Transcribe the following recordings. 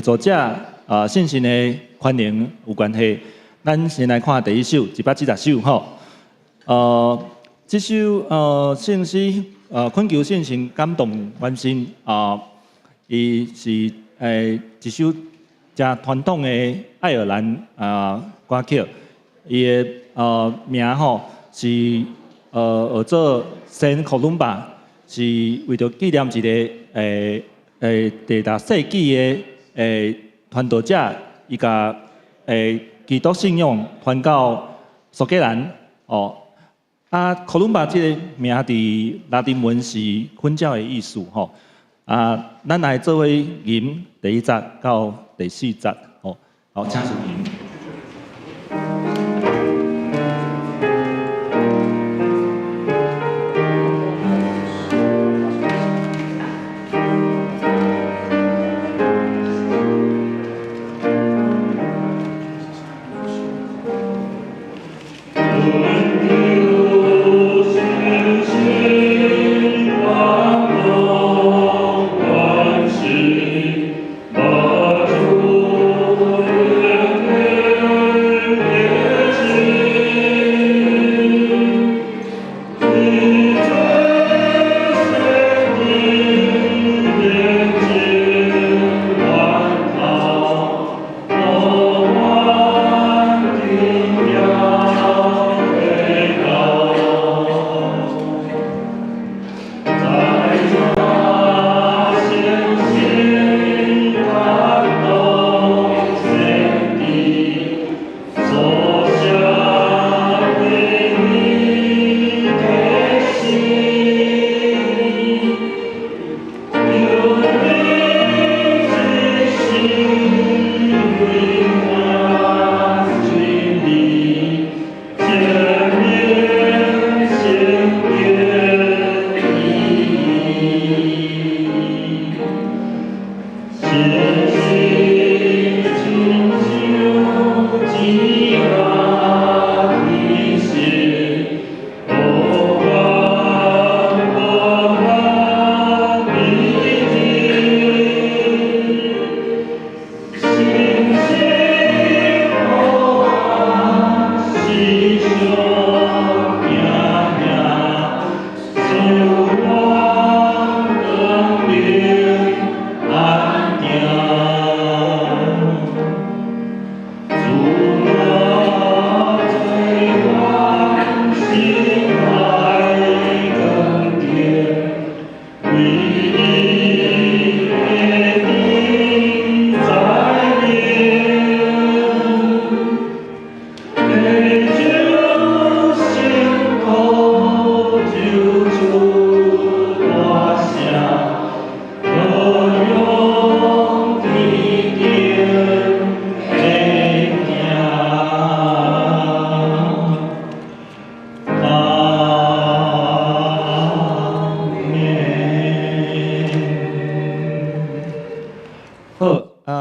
作者信心的欢迎有关系。咱先来看第一首170首吼。这首信息困求信心感动完心伊是一首真传统的爱尔兰歌曲，伊的名吼是叫做圣科伦巴，是为着纪念一个第16世纪的传道者，伊甲基督信仰传到苏格兰科伦巴这个名伫拉丁文是婚教的意思吼。咱来做伙吟第1节到第4节吼。好，请吟。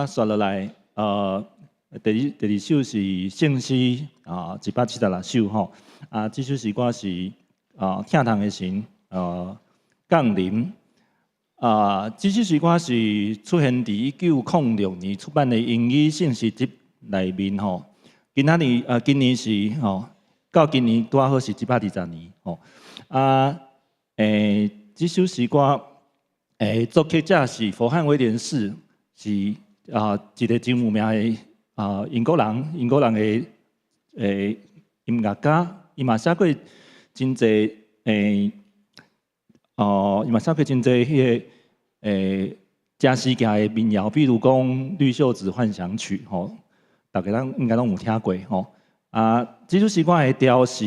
刷落来，第二首是圣诗176首吼。这首诗歌是听堂的神降临。这首诗歌是出现伫1906年出版的英语圣诗集内面吼。今年是到今年拄好是120年吼。这首诗歌作曲者是佛汉威廉士，是一个真有名的英国人的音乐家，伊嘛写过真侪伊嘛写过真侪迄个真实件的民谣，比如讲《绿袖子幻想曲》吼，大家应该拢有听过吼。这首诗歌的调是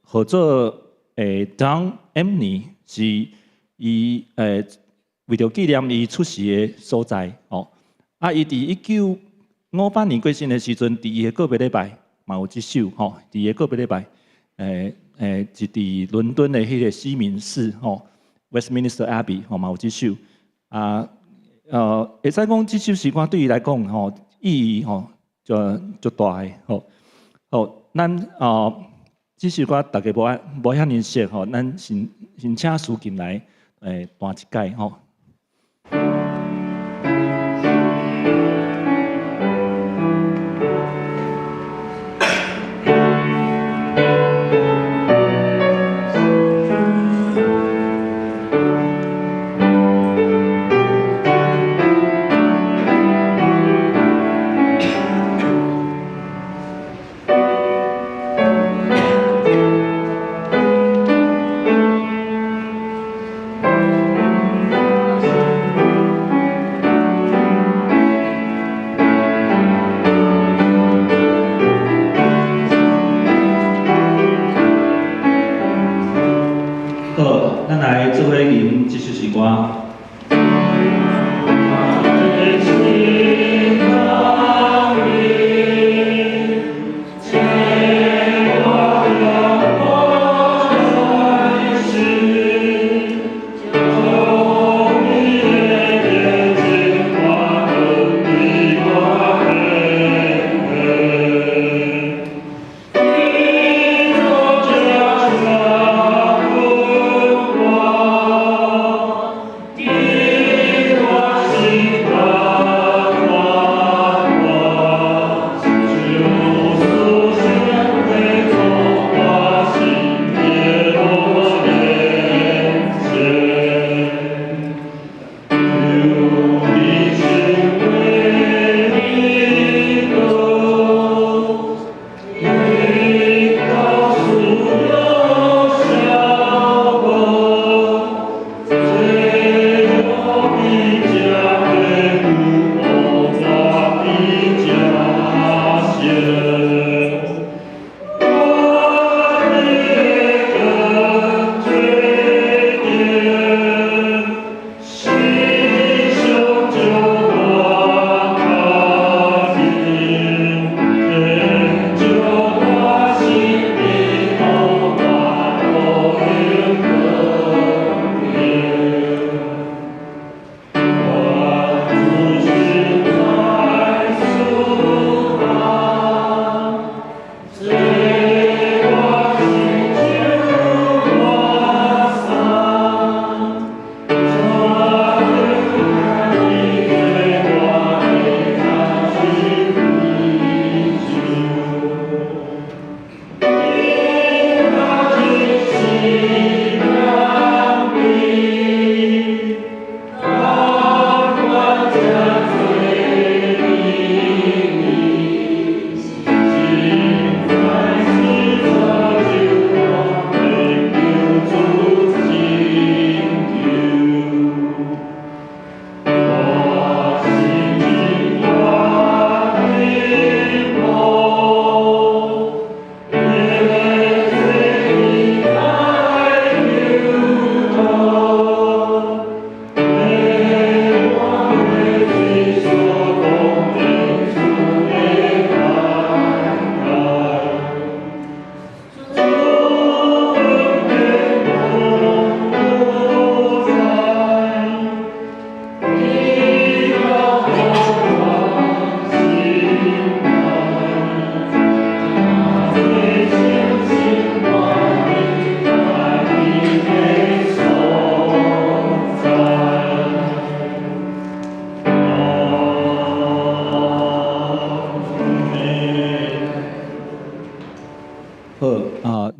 合作Don Emney 是伊为着纪念伊出世的所在哦。伊伫1958年过身的时阵，伫伊的告别礼拜嘛有一首吼，伫伊的告别礼拜是伫伦敦的迄个西敏寺吼 ，Westminster Abbey 吼嘛有一首会使讲这首诗歌对伊来讲吼意义吼就大个吼。咱这首歌大家无遐尼熟吼，咱先请苏琴来弹一解吼。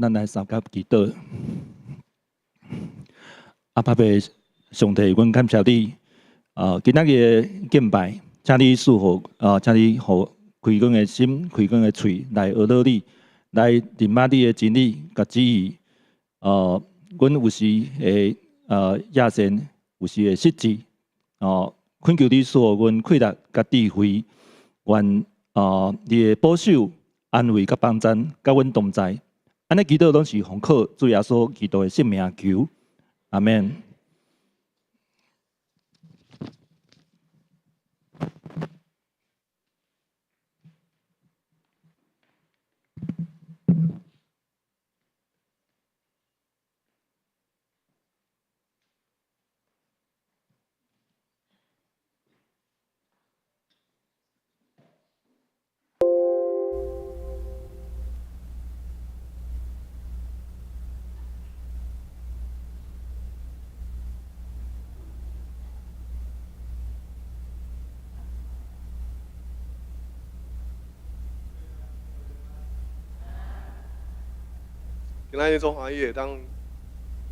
咱来三甲祈祷。阿爸爸，上帝，阮感谢你。今仔日的敬拜，请你赐福，请你互开阮的心、开阮的喙来学到你，来明白你的真理甲旨意。阮有时会亚善，有时会失志。恳求你赐阮气力甲智慧，愿你的保守、安慰甲帮助，甲阮同在。安尼祈祷拢是奉靠主耶稣基督的圣名求，阿免。今仔日做欢喜的，当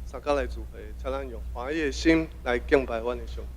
三甲来聚会，请咱用欢喜的心来敬拜阮的上帝。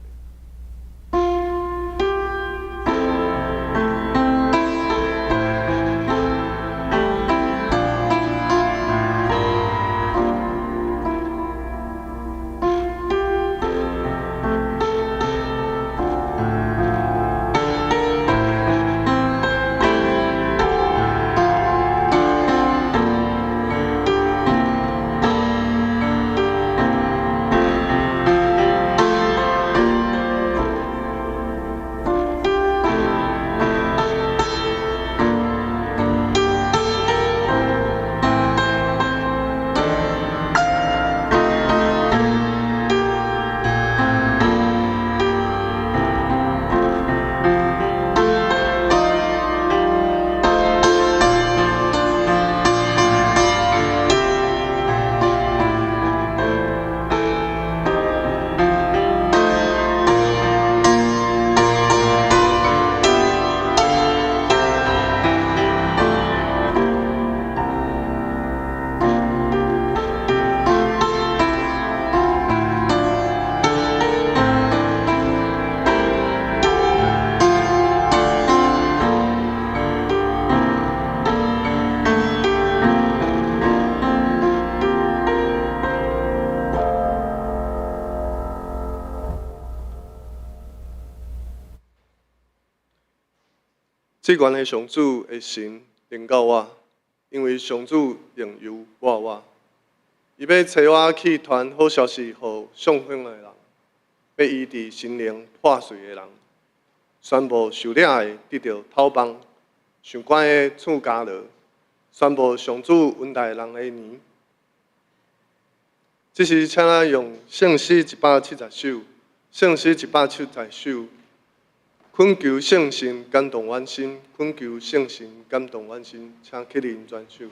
这关的上主的神临到我，因为上主应由我，伊要找我去传好消息，予上乡的人，要医治心灵破碎的人，宣布受领的得到透放，上关的出家了，宣布上主恩待人的年。这是请咱用圣诗170首，圣诗170首。恳求圣神感动阮心，恳求圣神感动阮心，请起立转手。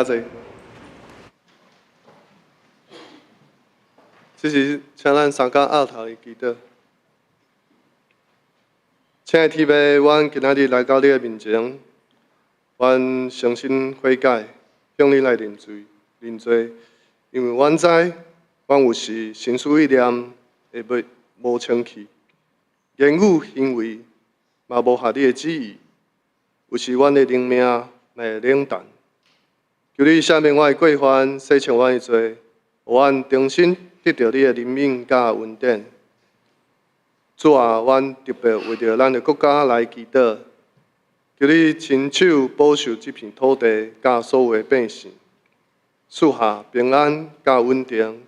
谢谢。这是请咱三甲后头的祈祷。亲爱的天父，阮今仔日来到你的面前，阮诚心悔改，向你来认罪、认罪，因为阮知，阮有时心思意念会无清气，言语行为嘛无合你的旨意，有时阮的灵命会冷淡。求你赦免我的过犯，洗清我的罪，互阮重新得到你的怜悯甲恩典。主啊，阮特别为着咱的国家来祈祷，求你亲手保守这片土地，甲所有的百姓，赐下平安甲稳定。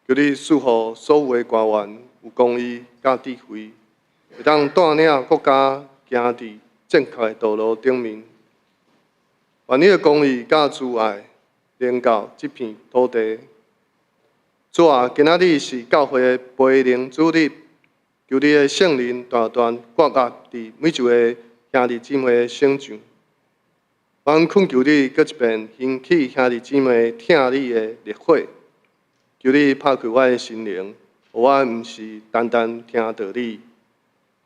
求你赐予所有的官员有公义甲智慧，会当带领国家行伫正确的道路顶面。愿你的公义甲慈爱连到这片土地。主啊，今仔日是教会的培灵主日。求你的圣灵大大刮压伫每一位兄弟姊妹的身上，阮恳求你搁一遍兴起兄弟姊妹听你的烈火，求你拍开我的心灵，互我毋是单单听道理，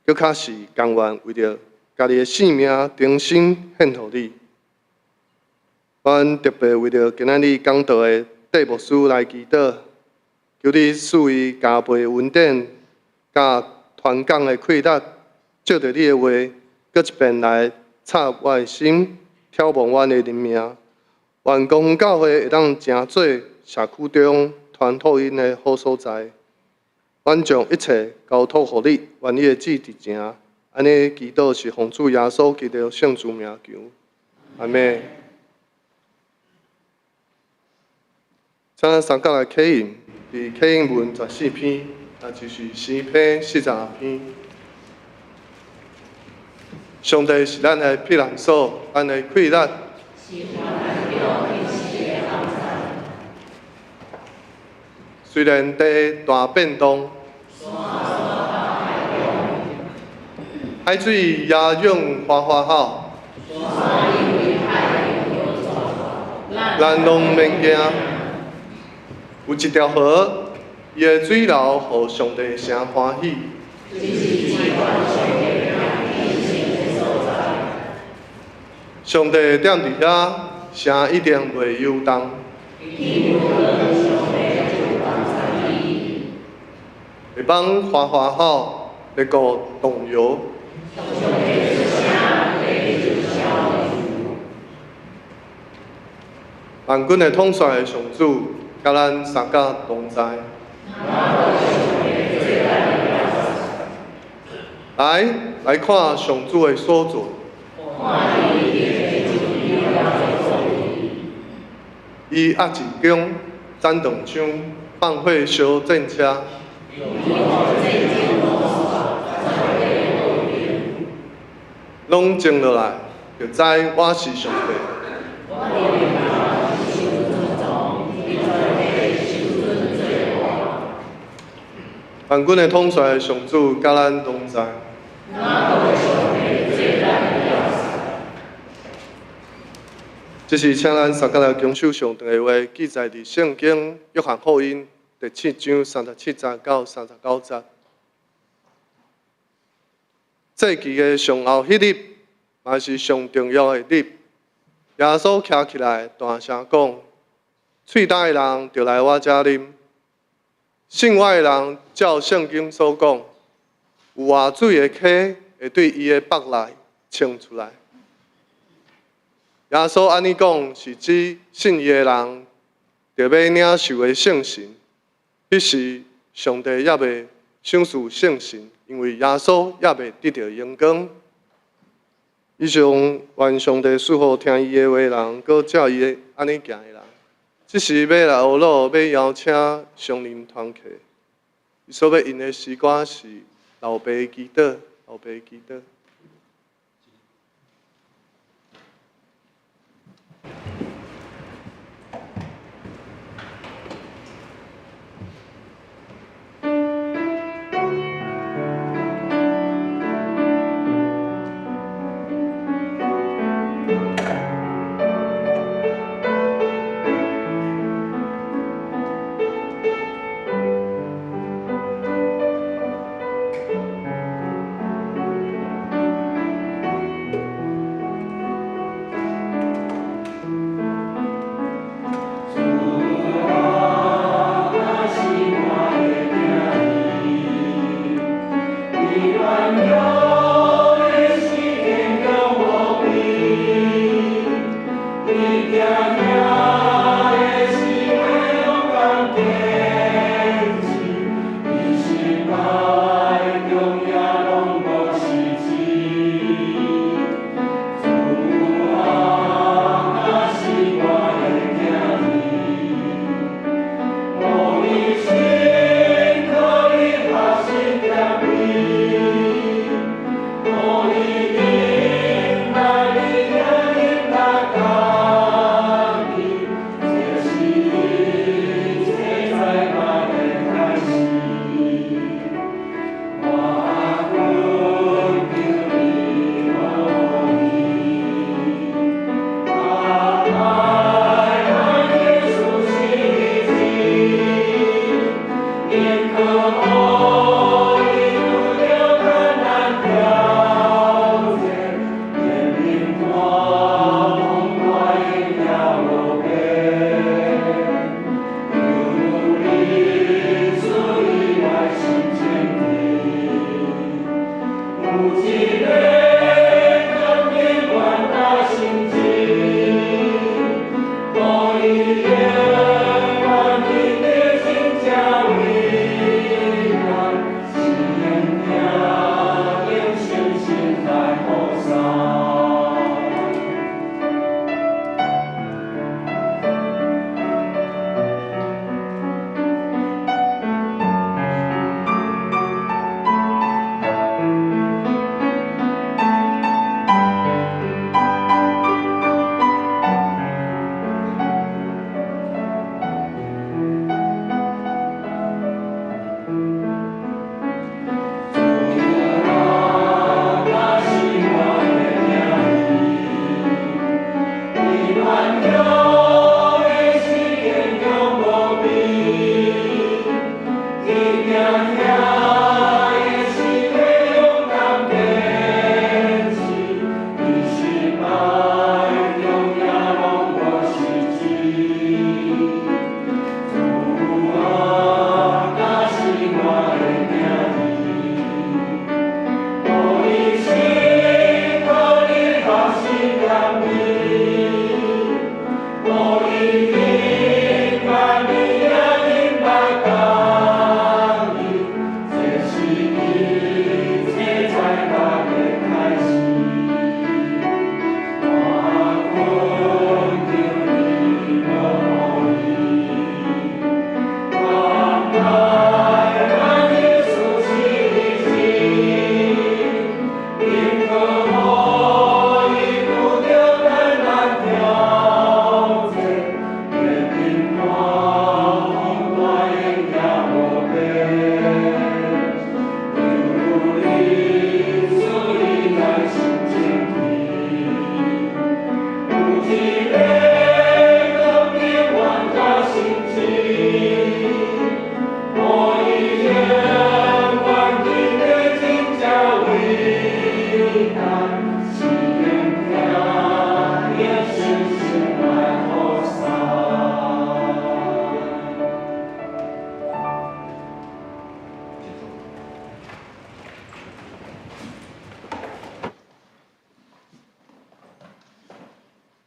搁较是甘愿为着家己的性命重新献互你。阮特别为着今仔日讲道的戴牧师来祈祷，求你赐伊加倍恩典。甲传讲的气力，借着你的话，搁一遍来插我的心，眺望我的灵命。愿公教会会当成做社区中传福音的好所在。阮将一切交托互你，愿你的旨伫成。安尼祈祷是奉主耶稣基督圣主名求，阿门。请咱三角来启应，伫启应文14篇。那就是诗篇42篇。上帝是咱的避难所，咱的气力。虽然地大变动，海水也涌哗哗吼，咱拢免惊。有一条河。伊的水流，互上帝声欢喜。上帝踮伫遐，声一定袂摇动。会帮哗哗吼，会个动摇。万军的统帅的上主，甲咱三甲同在。来看上主的所作。伊压一弓，斩断枪，放火烧战车。拢静落来，就知我是上帝。万军的统帅上主，甲咱同在。这是请咱三甲来恭守上帝的话，记载伫圣经约翰福音第7章37节到39节。这期的上后迄日，也是上重要的日。耶稣徛起来，大声讲：“喙焦的人，就来我遮啉。信我的人，照圣经所讲，有活水的溪会对伊的腹内冲出来。”耶稣安尼讲，是指信伊的人，着要领受的圣神。迄时，上帝也未赏赐圣神，因为耶稣也未得到荣光。以上愿上帝赐福听伊的话的人，搁照伊的安尼行的人。即是要来学老，要邀请上林团契。伊所要用的诗歌是老爸的祈祷，老爸的祈祷。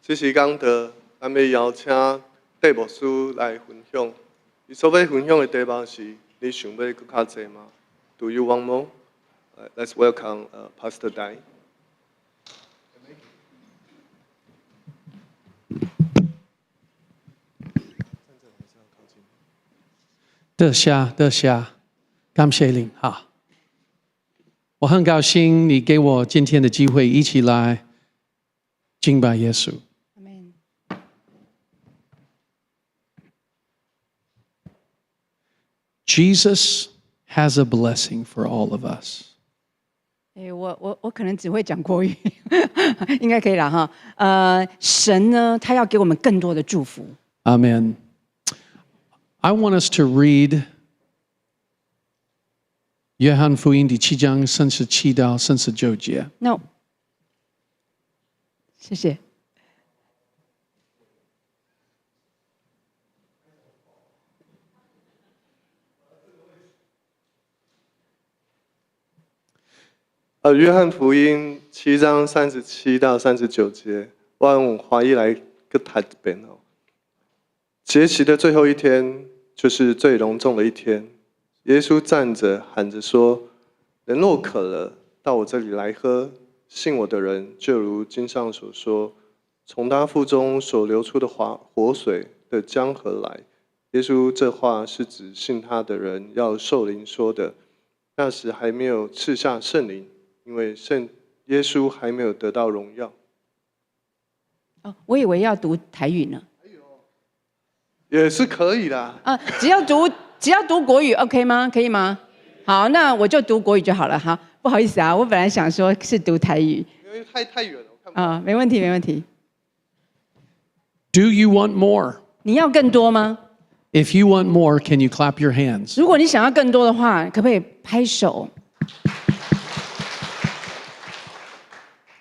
这时讲到，咱要邀请戴牧师来分享。伊所要分享的题目是：你想要更较济吗 ？Do you want more? Let's welcome Pastor Dai. 得下，感谢您哈！我很高兴你给我今天的机会，一起来敬拜耶稣。Jesus has a blessing for all of us. 我可能只会讲国语，应该可以了哈。神呢，他要给我们更多的祝福。Amen. I want us to read 约翰福音第7章37到39节。那，谢谢。约翰福音7章37到39节，我用华语来个读一遍哦。节期的最后一天，就是最隆重的一天。耶稣站着喊着说：“人若渴了，到我这里来喝。信我的人，就如经上所说，从他腹中所流出的活水的江河来。”耶稣这话是指信他的人要受灵说的。那时还没有赐下圣灵，因为耶稣还没有得到荣耀。哦，我以为要读台语呢。也是可以的。只要读国语 OK 吗？可以吗？好，那我就读国语就好了哈。不好意思啊，我本来想说是读台语，因为太远了，我看不到。没问题。Do you want more? 你要更多吗？ If you want more, can you clap your hands? 如果你想要更多的话，可不可以拍手？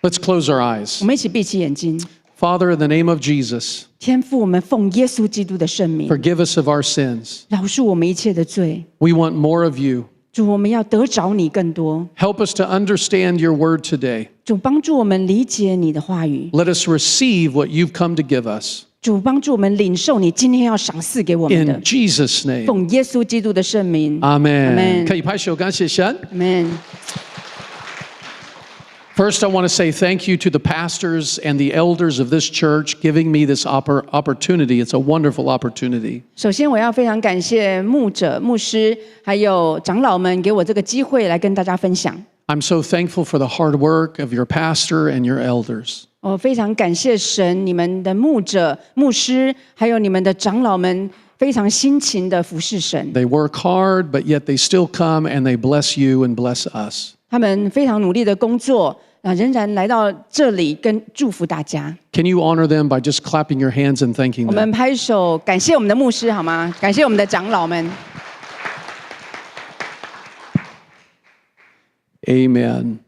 Let's close our eyes. 我们一起闭起眼睛。 Father, in the name of Jesus, 天父，我们奉耶稣基督的圣名， forgive us of our sins. 饶恕我们一切的罪。 We want more of you. 主，我们要得着你更多。 Help us to understand your word today. 主，帮助我们理解你的话语， Let us receive what you've come to give us. 主帮助我们领受你今天要赏赐给我们的 In，Jesus' name. 奉耶稣基督的圣名。 Amen. Amen. 可以拍手感谢神。Amen。 First, I want to say thank you to the pastors and the elders of this church giving me this opportunity. It's a wonderful opportunity. 首先，我要非常感谢牧者、牧师还有长老们给我这个机会来跟大家分享。 I'm so thankful for the hard work of your pastor and your elders. 我非常感谢神，你们的牧者、牧师还有你们的长老们非常辛勤的服侍神。 They work hard, but yet they still come and they bless you and bless us. 他们非常努力的工作，仍然来到这里跟祝福大家。 Can you honor them by just clapping your hands and thanking 我们 them? 拍手感谢我们的牧师好吗？感谢我们的长老们。 Amen.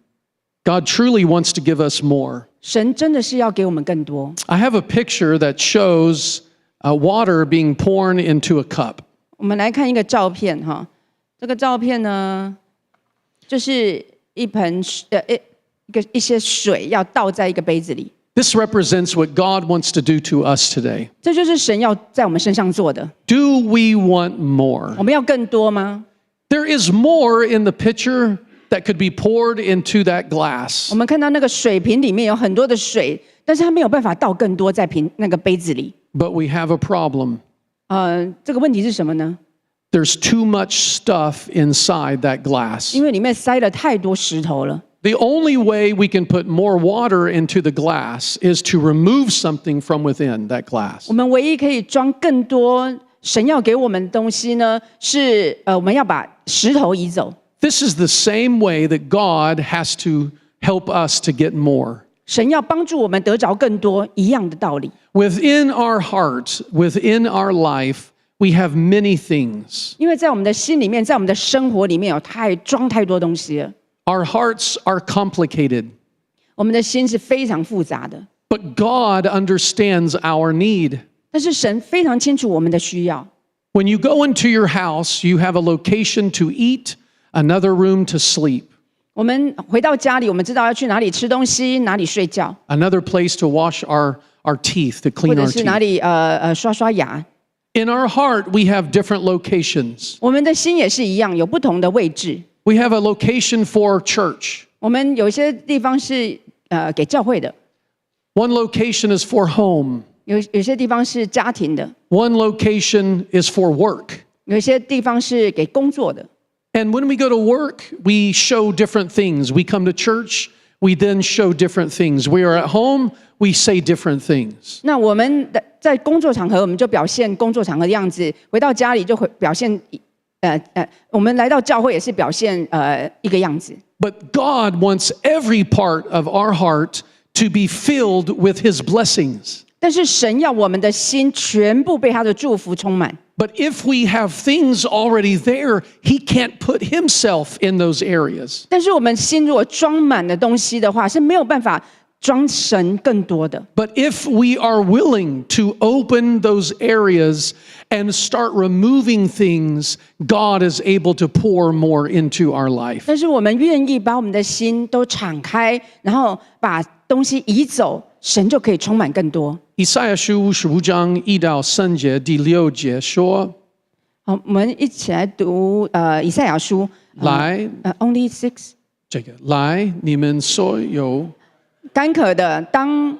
God truly wants to give us more. 神真的是要给我们更多。 I have a picture that shows water being poured into a cup. 我们来看一个照片哈，这个照片呢，就是一些水要倒在一个杯子里， This represents what God wants to do to us today. 这就是神要在我们身上做的。 Do we want more? 我们要更多吗？ There is more in the pitcher that could be poured into that glass. 我们看到那个水瓶里面有很多的水，但是它没有办法倒更多在那个杯子里。 But we have a problem. 这个问题是什么呢？ There's too much stuff inside that glass. 因为里面塞了太多石头了。 The only way we can put more water into the glass is to remove something from within that glass. 我们唯一可以装更多神要给我们的东西呢，是我们要把石头移走。 This is the same way that God has to help us to get more. 神要帮助我们得着更多一样的道理。 Within our hearts, within our life, we have many things. 因为在我们的心里面，在我们的生活里面装太多东西了。 Our hearts are complicated, 我们的心是非常复杂的， but God understands our need. 但是神非常清楚我们的需要。 When you go into your house, you have a location to eat, another room to sleep, 我们回到家里，我们知道要去哪里吃东西，哪里睡觉， another place to wash our teeth, to 或 clean 者 our 是哪 teeth. 里刷刷牙。 In our heart, we have different locations. 我们的心也是一样，有不同的位置。 We have a location for church. 我们有些地方是给教会的， One location is for home. 有些地方是家庭的， One location is for work. 有些地方是给工作的。 And when we go to work, we show different things. We come to church, we then show different things. We are at home, we say different things. 那我们在工作场合，我们就表现工作场合的样子；回到家里就会表现我们来到教会也是表现一个样子。 But God wants every part of our heart to be filled with His blessings. 但是神要我们的心全部被他的祝福充满。 But if we have things already there, He can't put Himself in those areas. 但是我们心如果装满了东西的话，是没有办法装神更多的。 But if we are willing to open those areas and start removing things, God is able to pour more into our life. 但是我们愿意把我们的心都敞开，然后把东西移走，神就可以充满更多。以赛亚书55章1到3节第6节说，好，我们一起来读以赛亚书。来Only 6。这个来，你们所有干渴的当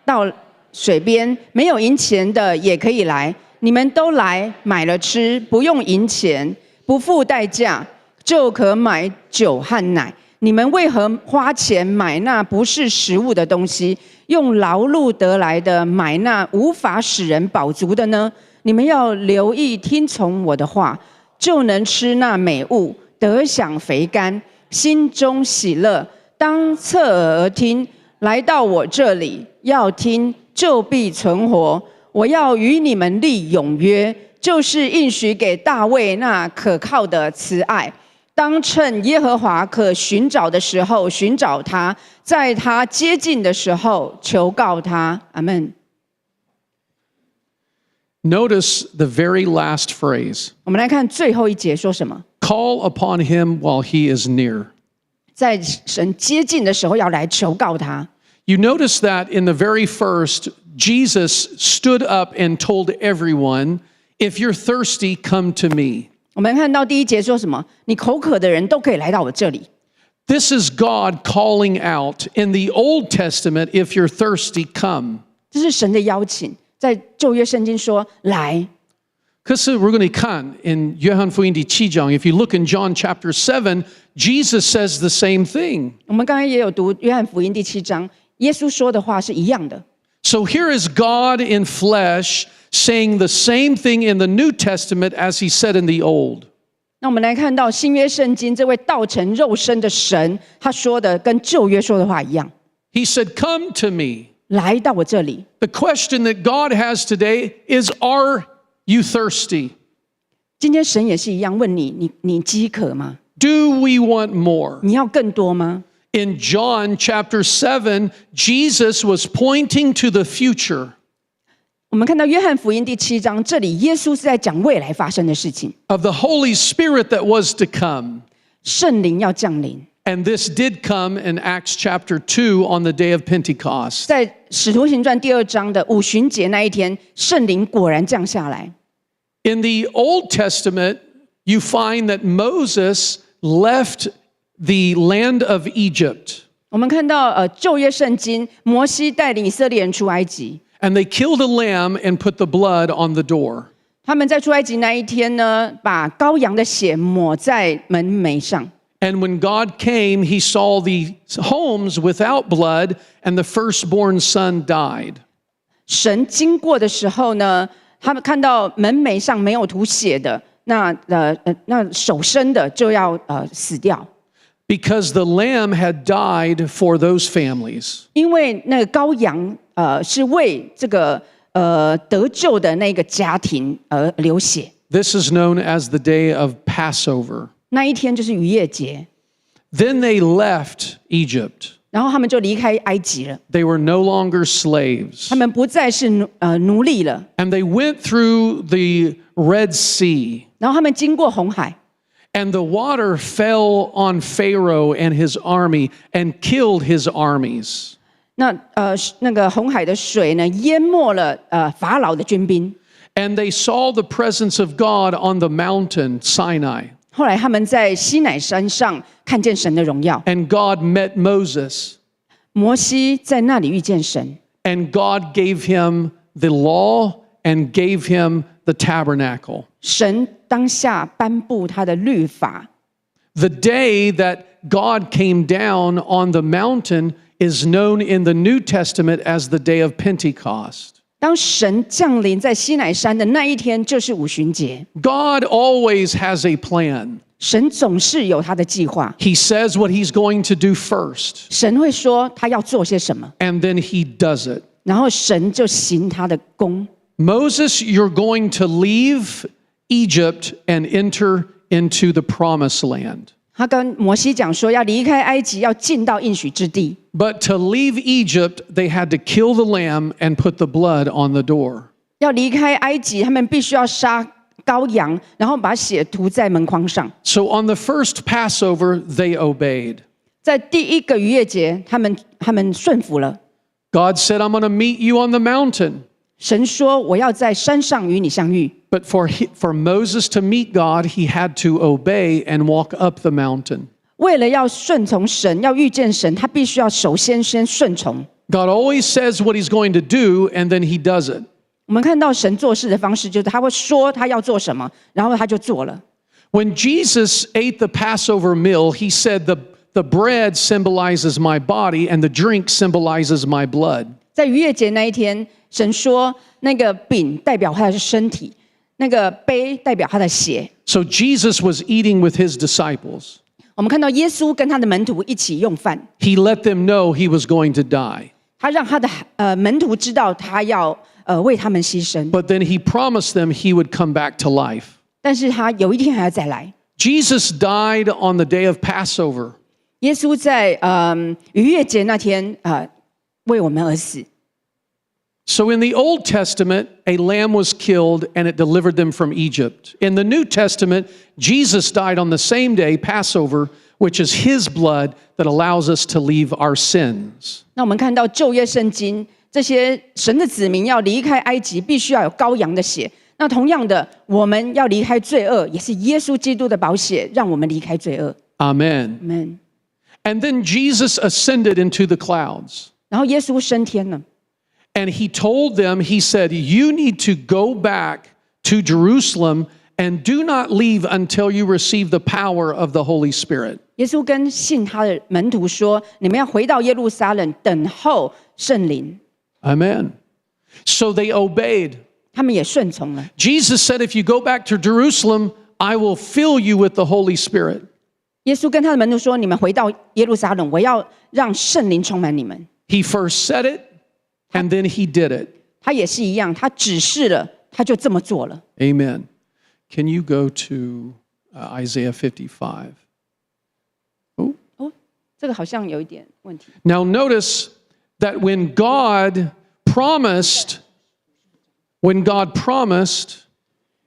到水边，没有银钱的也可以来，你们都来买了吃，不用银钱，不付代价就可买酒和奶。你们为何花钱买那不是食物的东西，用劳碌得来的买那无法使人饱足的呢？你们要留意听从我的话，就能吃那美物，得享肥甘，心中喜乐。当侧耳而听，来到我这里，要听就必存活。我要与你们立永约，就是应许给大卫那可靠的慈爱。当趁耶和华可寻找的时候寻找他，在他接近的时候求告他。阿们。 Notice the very last phrase. 我们来看最后一节说什么？ Call upon him while he is near. 在神接近的时候要来求告他。You notice that in the very first, Jesus stood up and told everyone, "If you're thirsty, come to me." 我们看到第一节说什么？你口渴的人都可以来到我这里。This is God calling out. In the Old Testament, if you're thirsty, come. 这是神的邀请，在旧约圣经说来。可是如果你看 in 约翰福音第7章 if you look in John chapter 7, Jesus says the same thing. 我们刚才也有读约翰福音第7章，耶稣说的话是一样的。So here is God in flesh saying the same thing in the New Testament as he said in the Old. 那我们来看到新约圣经这位道成肉身的神，他说的跟旧约说的话一样。He said, "Come to me." 来到我这里。The question that God has today is, are you thirsty? 今天神也是一样问你，你饥渴吗？ Do we want more? 你要更多吗？ In John chapter 7, Jesus was pointing to the future 我们看到约翰福音第7章，这里耶稣是在讲未来发生的事情， of the Holy Spirit that was to come. 圣灵要降临。 And this did come in Acts chapter 2 on the day of Pentecost. 在使徒行传第2章的五旬节那一天，圣灵果然降下来。 In the Old Testament, you find that Moses left the land of Egypt. 我们看到旧约圣经，摩西带领以色列人出埃及， And they killed a lamb and put the blood on the door. 他们在出埃及那一天呢，把羔羊的血抹在门楣上。 And when God came, he saw the homes without blood, and the firstborn son died. 神经过的时候呢，他们看到门楣上没有涂血的，那首生的就要死掉， Because the lamb had died for those families. 因为那个羔羊是为这个得救的那个家庭而流血。 This is known as the day of Passover. 那一天就是逾越节， Then they left Egypt. 然后他们就离开埃及了， They were no longer slaves. 他们不再是奴隶了。 And they went through the Red Sea. 然后他们经过红海， And the water fell on Pharaoh and his army and killed his armies. 那个红海的水呢，淹没了法老的军兵。 And they saw the presence of God on the mountain Sinai. 后来他们在西乃山上看见神的荣耀， And God met Moses. 摩西在那里遇见神， And God gave him the law and gave him the tabernacle. 神当下颁布他的律法。 The day that God came down on the mountain is known in the New Testament as the day of Pentecost. 当神降临在西乃山的那一天，就是五旬节。 God always has a plan. 神总是有他的计划， He says what he's going to do first, 神会说他要做些什么， and then he does it. 然后神就行他的功。 Moses, you're going to leave Egypt and enter into the promised land. 他跟摩西讲说，要离开埃及，要进到应许之地。 But to leave Egypt, they had to kill the lamb and put the blood on the door. 要离开埃及，他们必须要杀羔羊，然后把血涂在门框上。 So on the first Passover, they obeyed. 在第一个逾越节，他们顺服了。 God said, I'm going to meet you on the mountain. 神说：“我要在山上与你相遇。” But for Moses to meet God, he had to obey and walk up the mountain. 为了要顺从神，要遇见神，他必须要首先顺从。 God always says what he's going to do, and then he does it. 我们看到神做事的方式，就是他会说他要做什么，然后他就做了。 When Jesus ate the Passover meal, he said, the bread symbolizes my body, and the drink symbolizes my blood. 在逾越节那一天，神说那个饼代表他的身体，那个杯代表他的血。 So Jesus was eating with his disciples. 我们看到耶稣跟他的门徒一起用饭， He let them know he was going to die. 他让他的门徒知道他要为他们牺牲， But then he promised them he would come back to life. 但是他有一天还要再来。 Jesus died on the day of Passover. 耶稣在逾越节那天为我们而死。 So in the Old Testament, a lamb was killed and it delivered them from Egypt. In the New Testament, Jesus died on the same day, Passover, which is his blood that allows us to leave our sins. 那我们看到旧约圣经，这些神的子民要离开埃及，必须要有羔羊的血。那同样的，我们要离开罪恶，也是耶稣基督的宝血，让我们离开罪恶。 Amen. Amen。 And then Jesus ascended into the clouds. 然后耶稣升天了， And he told them, he said, you need to go back to Jerusalem and do not leave until you receive the power of the Holy Spirit. 耶稣跟信他的门徒说：“你们要回到耶路撒冷，等候圣灵。 Amen. So they obeyed. ”他们也顺从了。 Jesus said, if you go back to Jerusalem, I will fill you with the Holy Spirit. 耶稣跟他的门徒说：“你们回到耶路撒冷，我要让圣灵充满你们。 He first said it, and then he did it. ”他也是一样，他指示了，他就这么做了。 Amen. Can you go to Isaiah 55? 哦，这个好像有一点问题。 Now notice that when God promised,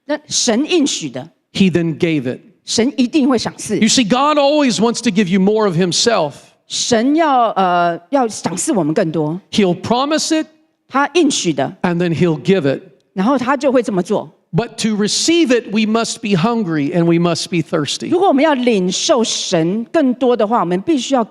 那神应许的， he then gave it. 神一定会赏赐。 You see, God always wants to give you more of himself. 神要赏赐我们更多， He'll promise it, 他应许的， and then he'll give it. 然后他就会这么做。 But to receive it, we must be hungry and we must be thirsty. 如果我们要领受神更多的话，我们必须要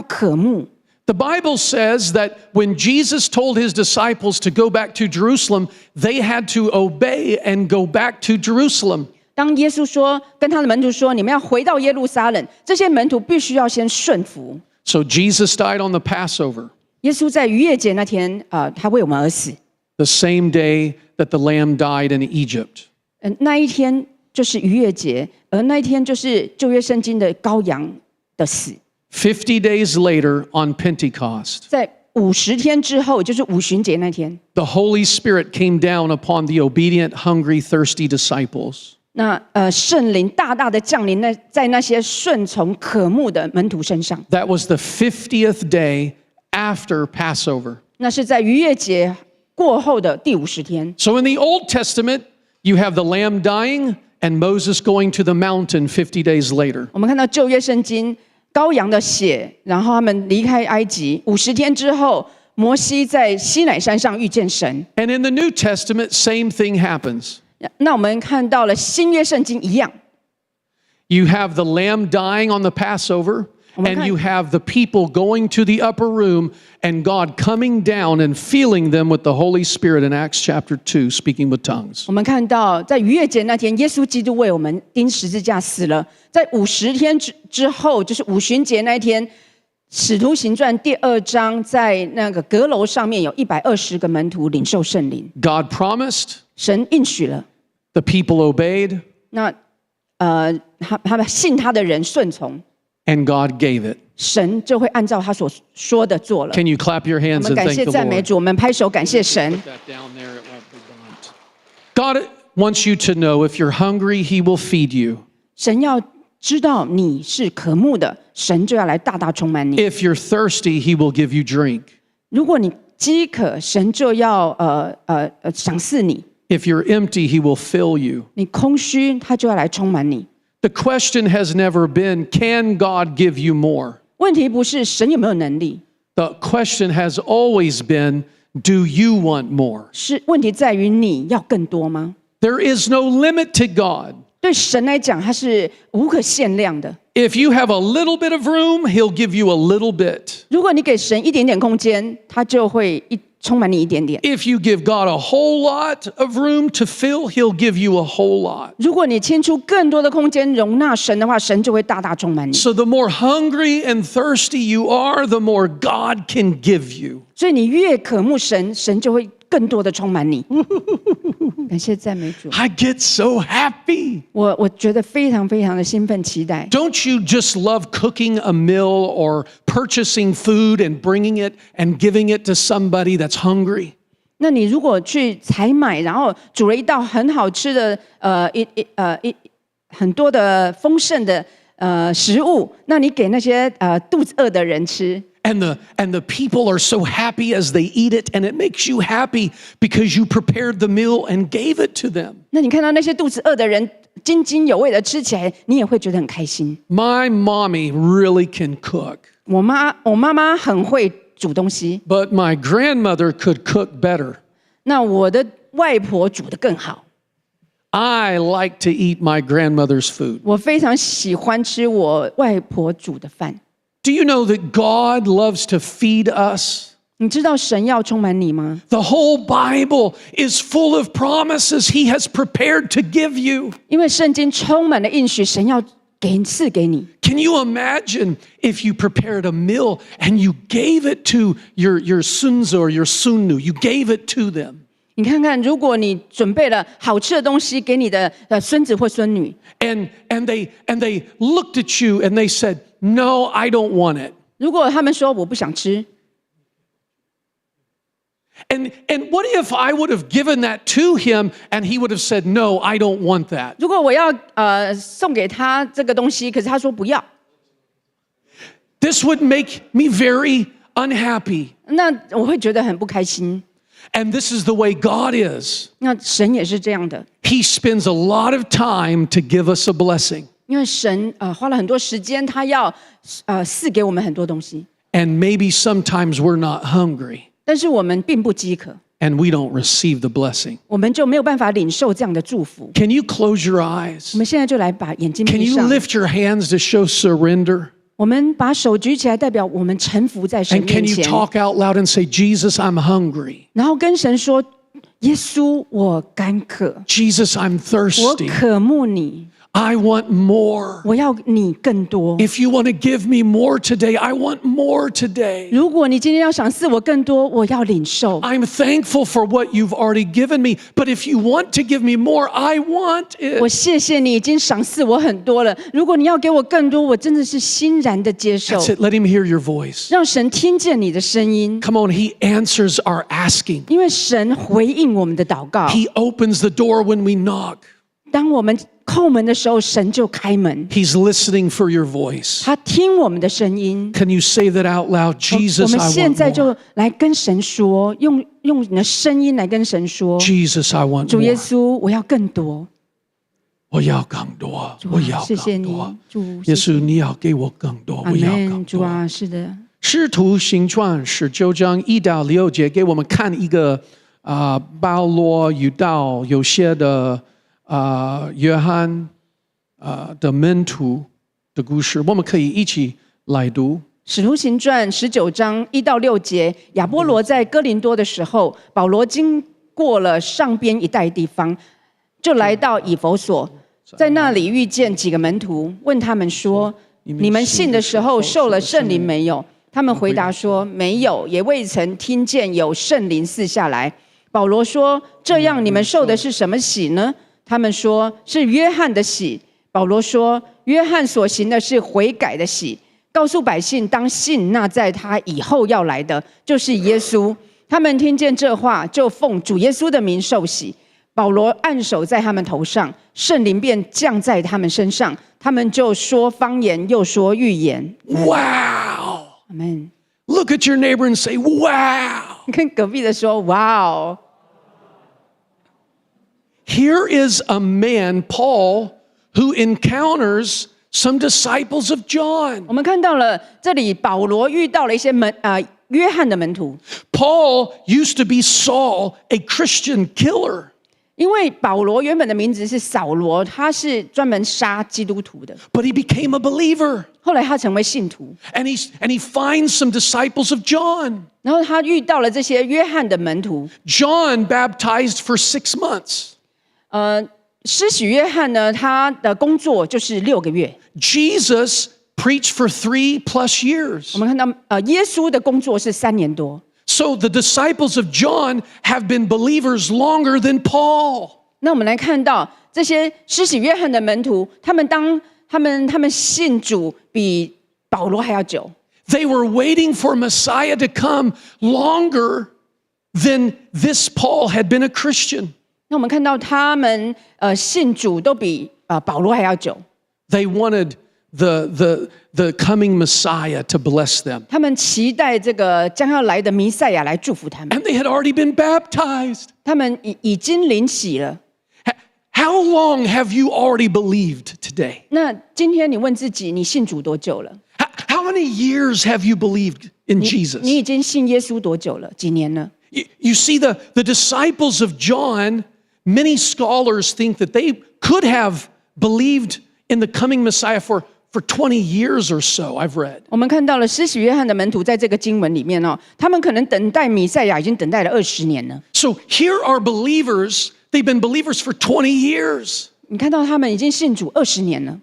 渴慕。 The Bible says that when Jesus told his disciples to go back to Jerusalem, they had to obey and go back to Jerusalem. 当耶稣说跟他的门徒说：“你们要回到耶路撒冷。”这些门徒必须要先顺服。 So Jesus died on the Passover, 耶稣在逾越节那天，他为我们而死。 the same day that the lamb died in Egypt. 那一天就是逾越节，而那一天就是旧约圣经的羔羊的死。 50 days later on Pentecost, 在50天之后，就是五旬节那天， the Holy Spirit came down upon the obedient, hungry, thirsty disciples. 那圣灵大大的降临在那些顺从渴慕的门徒身上。 That was the 50th day after Passover. 那是在逾越节过后的第50天。 So in the Old Testament, you have the lamb dying and Moses going to the mountain 50 days later. 我们看到旧约圣经羔羊的血，然后他们离开埃及50天之后，摩西在西乃山上遇见神。 And in the New Testament, same thing happens. 那我们看到了新约圣经一样， You have the lamb dying on the Passover, and you have the people going to the upper room and God coming down and filling them with the Holy Spirit in Acts chapter 2, speaking with tongues. 我们看到在逾越节那天，耶稣基督为我们钉十字架死了。在50天之后，就是五旬节那一天，《使徒行传》第2章，在那个阁楼上面有120个门徒领受圣灵， God promised, 神应许了。 the people obeyed, 那他们信他的人顺从， and God gave it. 神就会按照他所说的做了。 Can you clap your 我 hands 们 and 感 thank 谢 the 赞美 Lord? 主，我们拍手感谢神。 That down there, it won't be burnt. God wants you to know if you're hungry, He will feed you. 神要知道你是渴慕的，神就要来大大充满你。 If you're thirsty, He will give you drink. 如果你饥渴，神就要赏赐你； If you're empty, He will fill you. 你空虚，他就要来充满你。 The question has never been, can God give you more? 问题不是神有没有能力， The question has always been, do you want more? 是问题在于你要更多吗？ There is no limit to God. 对神来讲，它是无可限量的。 If you have a little bit of room, He'll give you a little bit. 如果你给神一点点空间，他就会充满你一点点； If you give God a whole lot of room to fill, He'll give you a whole lot. 如果你清出更多的空间容纳神的话，神就会大大充满你。 So the more hungry and thirsty you are, the more God can give you. 所以你越渴慕神，神就会更多的充满你。感谢赞美主， I get so happy. 我觉得非常非常的兴奋期待。 Don't you just love cooking a meal or purchasing food and bringing it and giving it to somebody that's hungry? 那你如果去采买，然后煮了一道很好吃的很多的丰盛的食物，那你给那些肚子饿的人吃。 And the people are so happy as they eat it, and it makes you happy because you prepared the meal and gave it to them. 那你看到那些肚子饿的人津津有味的吃起来，你也会觉得很开心。 My mommy really can cook, 我妈妈很会煮东西， but my grandmother could cook better. 那我的外婆煮得更好。 I like to eat my grandmother's food. 我非常喜欢吃我外婆煮的饭。 Do you know that God loves to feed us? 你知道神要充满你吗？ The whole Bible is full of promises He has prepared to give you. 因为圣经充满了应许，神要赐给你。 Can you imagine if you prepared a meal and you gave it to your sunzo or your sunnu? You gave it to them. 你看看，如果你准备了好吃的东西给你的孙子或孙女， And they looked at you and they said, "No, I don't want it." 如果他们说我不想吃， And what if I would have given that to him and he would have said, "No, I don't want that." 如果我要送给他这个东西，可是他说不要， This would make me very unhappy. 那我会觉得很不开心。 And this is the way God is. 那神也是这样的， He spends a lot of time to give us a blessing. 因为神花了很多时间，他要赐给我们很多东西， And maybe sometimes we're not hungry 但是我们并不饥渴， and we don't receive the blessing. 我们就没有办法领受这样的祝福。 Can you close your eyes? 我们现在就来把眼睛 Can 闭 you 上， lift your hands to show surrender? 我们把手举起来，代表我们臣服在神 And can 面 you 前， talk out loud and say, "Jesus, I'm hungry. 然后跟神说：“耶稣，我干渴， Jesus, I'm 我 thirsty. 渴慕你， I want more. 我要你更多。 If you want to give me more today, I want more today. 如果你今天要想赐我更多，我要领受。 I'm thankful for what you've already given me, but if you want to give me more, I want 我 it." 谢谢你已经赏赐我很多了，如果你要给我更多，我真的是欣然的接受。 That's it. Let him hear your voice. 让神听见你的声音， Come on, he answers our asking. 因为神回应我们的祷告。 He opens the door when we knock. 当我们叩门的时候，神就开门， He's listening for your voice. 他听我们的声音。 Can you say that out loud? 我 Jesus, 们 I 现 want 在 more. 就来跟神说，用你的声音来跟神说： Jesus, I want 主耶 more. 稣，我要更多。我要更多，主啊我要谢谢你更多。主耶稣，你要给我更多，阿我要更门。主多。啊，是的，使徒行传19章1到6节，给我们看一个保罗遇到有些的约翰的门徒的故事，我们可以一起来读。使徒行传19章1到6节，亚波罗在哥林多的时候，保罗经过了上边一带地方，就来到以弗所，在那里遇见几个门徒，问他们说：“你们信的时候受了圣灵没有？”他们回答说：“没有，也未曾听见有圣灵赐下来。”保罗说：“这样你们受的是什么洗呢？”他们说：“是约翰的洗。”保罗说：“约翰所行的是悔改的洗，告诉百姓当信那在他以后要来的，就是耶稣。”他们听见这话，就奉主耶稣的名受洗。保罗按手在他们头上，圣灵便降在他们身上，他们就说方言，又说预言。 Wow! 阿门。 Look at your neighbor and say, "Wow!" 你跟隔壁的说：“哇哦！” Here is a man, Paul, who encounters some disciples of John. 我们看到了这里，保罗遇到了一些约翰的门徒， Paul used to be Saul, a Christian killer. 因为保罗原本的名字是扫罗，他是专门杀基督徒的， But he became a believer. 后来他成为信徒， And he finds some disciples of John. 然后他遇到了这些约翰的门徒。 John baptized for 6 months. 施洗约翰呢，他的工作就是6个月。 Jesus preached for 3+ years. 我们看到耶稣的工作是3年多。 So the disciples of John have been believers longer than Paul. 那我们来看到这些施洗约翰的门徒，他们信主比保罗还要久。 They were waiting for Messiah to come longer than this Paul had been a Christian. 那我们看到他们信主都比保罗还要久。 They wanted the coming Messiah to bless them. 他们期待这个将要来的弥赛亚来祝福他们。 And they had already been baptized. 他们已经领洗了。 How How long have you already believed today? 那今天你问自己，你信主多久了？ How many years have you believed in 你 Jesus? 已经信耶稣多久了？几年了？ You see, the disciples of John, many scholars think that they could have believed in the coming Messiah for 20 years or so, I've read. 我们看到了施洗约翰的门徒在这个经文里面哦，他们可能等待弥赛亚已经等待了20年了。So here are believers, they've been believers for 20 years. 你看到他们已经信主20年了，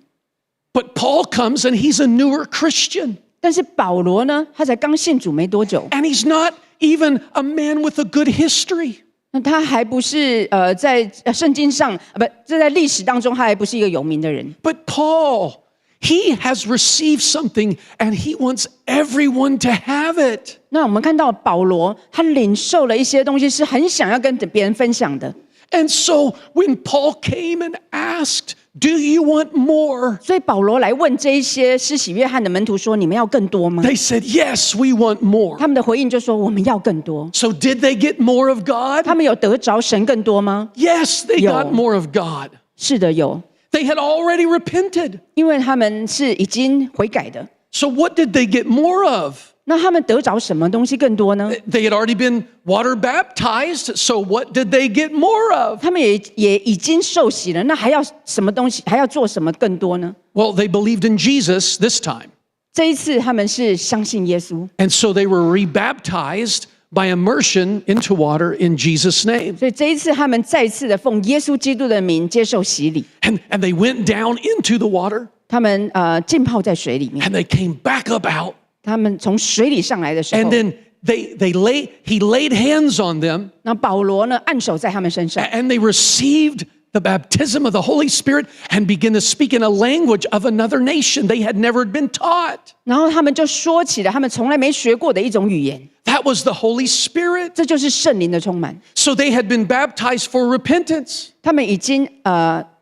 But Paul comes and he's a newer Christian. 但是保罗呢，他才刚信主没多久， And he's not even a man with a good history. 那他还不是在圣经上这在历史当中他还不是一个有名的人。 But Paul, he has received something and he wants everyone to have it. 那我们看到保罗，他领受了一些东西，是很想要跟别人分享的。 And so when Paul came and asked, "Do you want more?" 所以保罗来问这一些施洗约翰的门徒说：“你们要更多吗 They said, "Yes, we want？” more. 他们的回应就说：“我们要更多。 So did they get more of God? 他们有得着神更多吗？ Yes, they 有。 got more of God. 是的，有， They had already repented. 因为他们是已经悔改的。 So what did they get more of? 那他们得着什么东西更多呢？ They had already been water baptized. So what did they get more of? 他们也已经受洗了，那还要什么东西？还要做什么更多呢？ Well, they believed in Jesus this time. 这一次他们是相信耶稣， And so they were rebaptized by immersion into water in Jesus' name. 所以这一次他们再次的奉耶稣基督的名接受洗礼。 And they went down into the water 他们浸泡在水里面， and they came back up out. 他们从水里上来的时候 And，then he laid hands on them 那保罗呢按手在他们身上， and they received the baptism of the Holy Spirit and began to speak in a language of another nation they had never been taught. 然后他们就说起了他们从来没学过的一种语言， That was the Holy Spirit. 这就是圣灵的充满。 So they had been baptized for repentance. 他们已经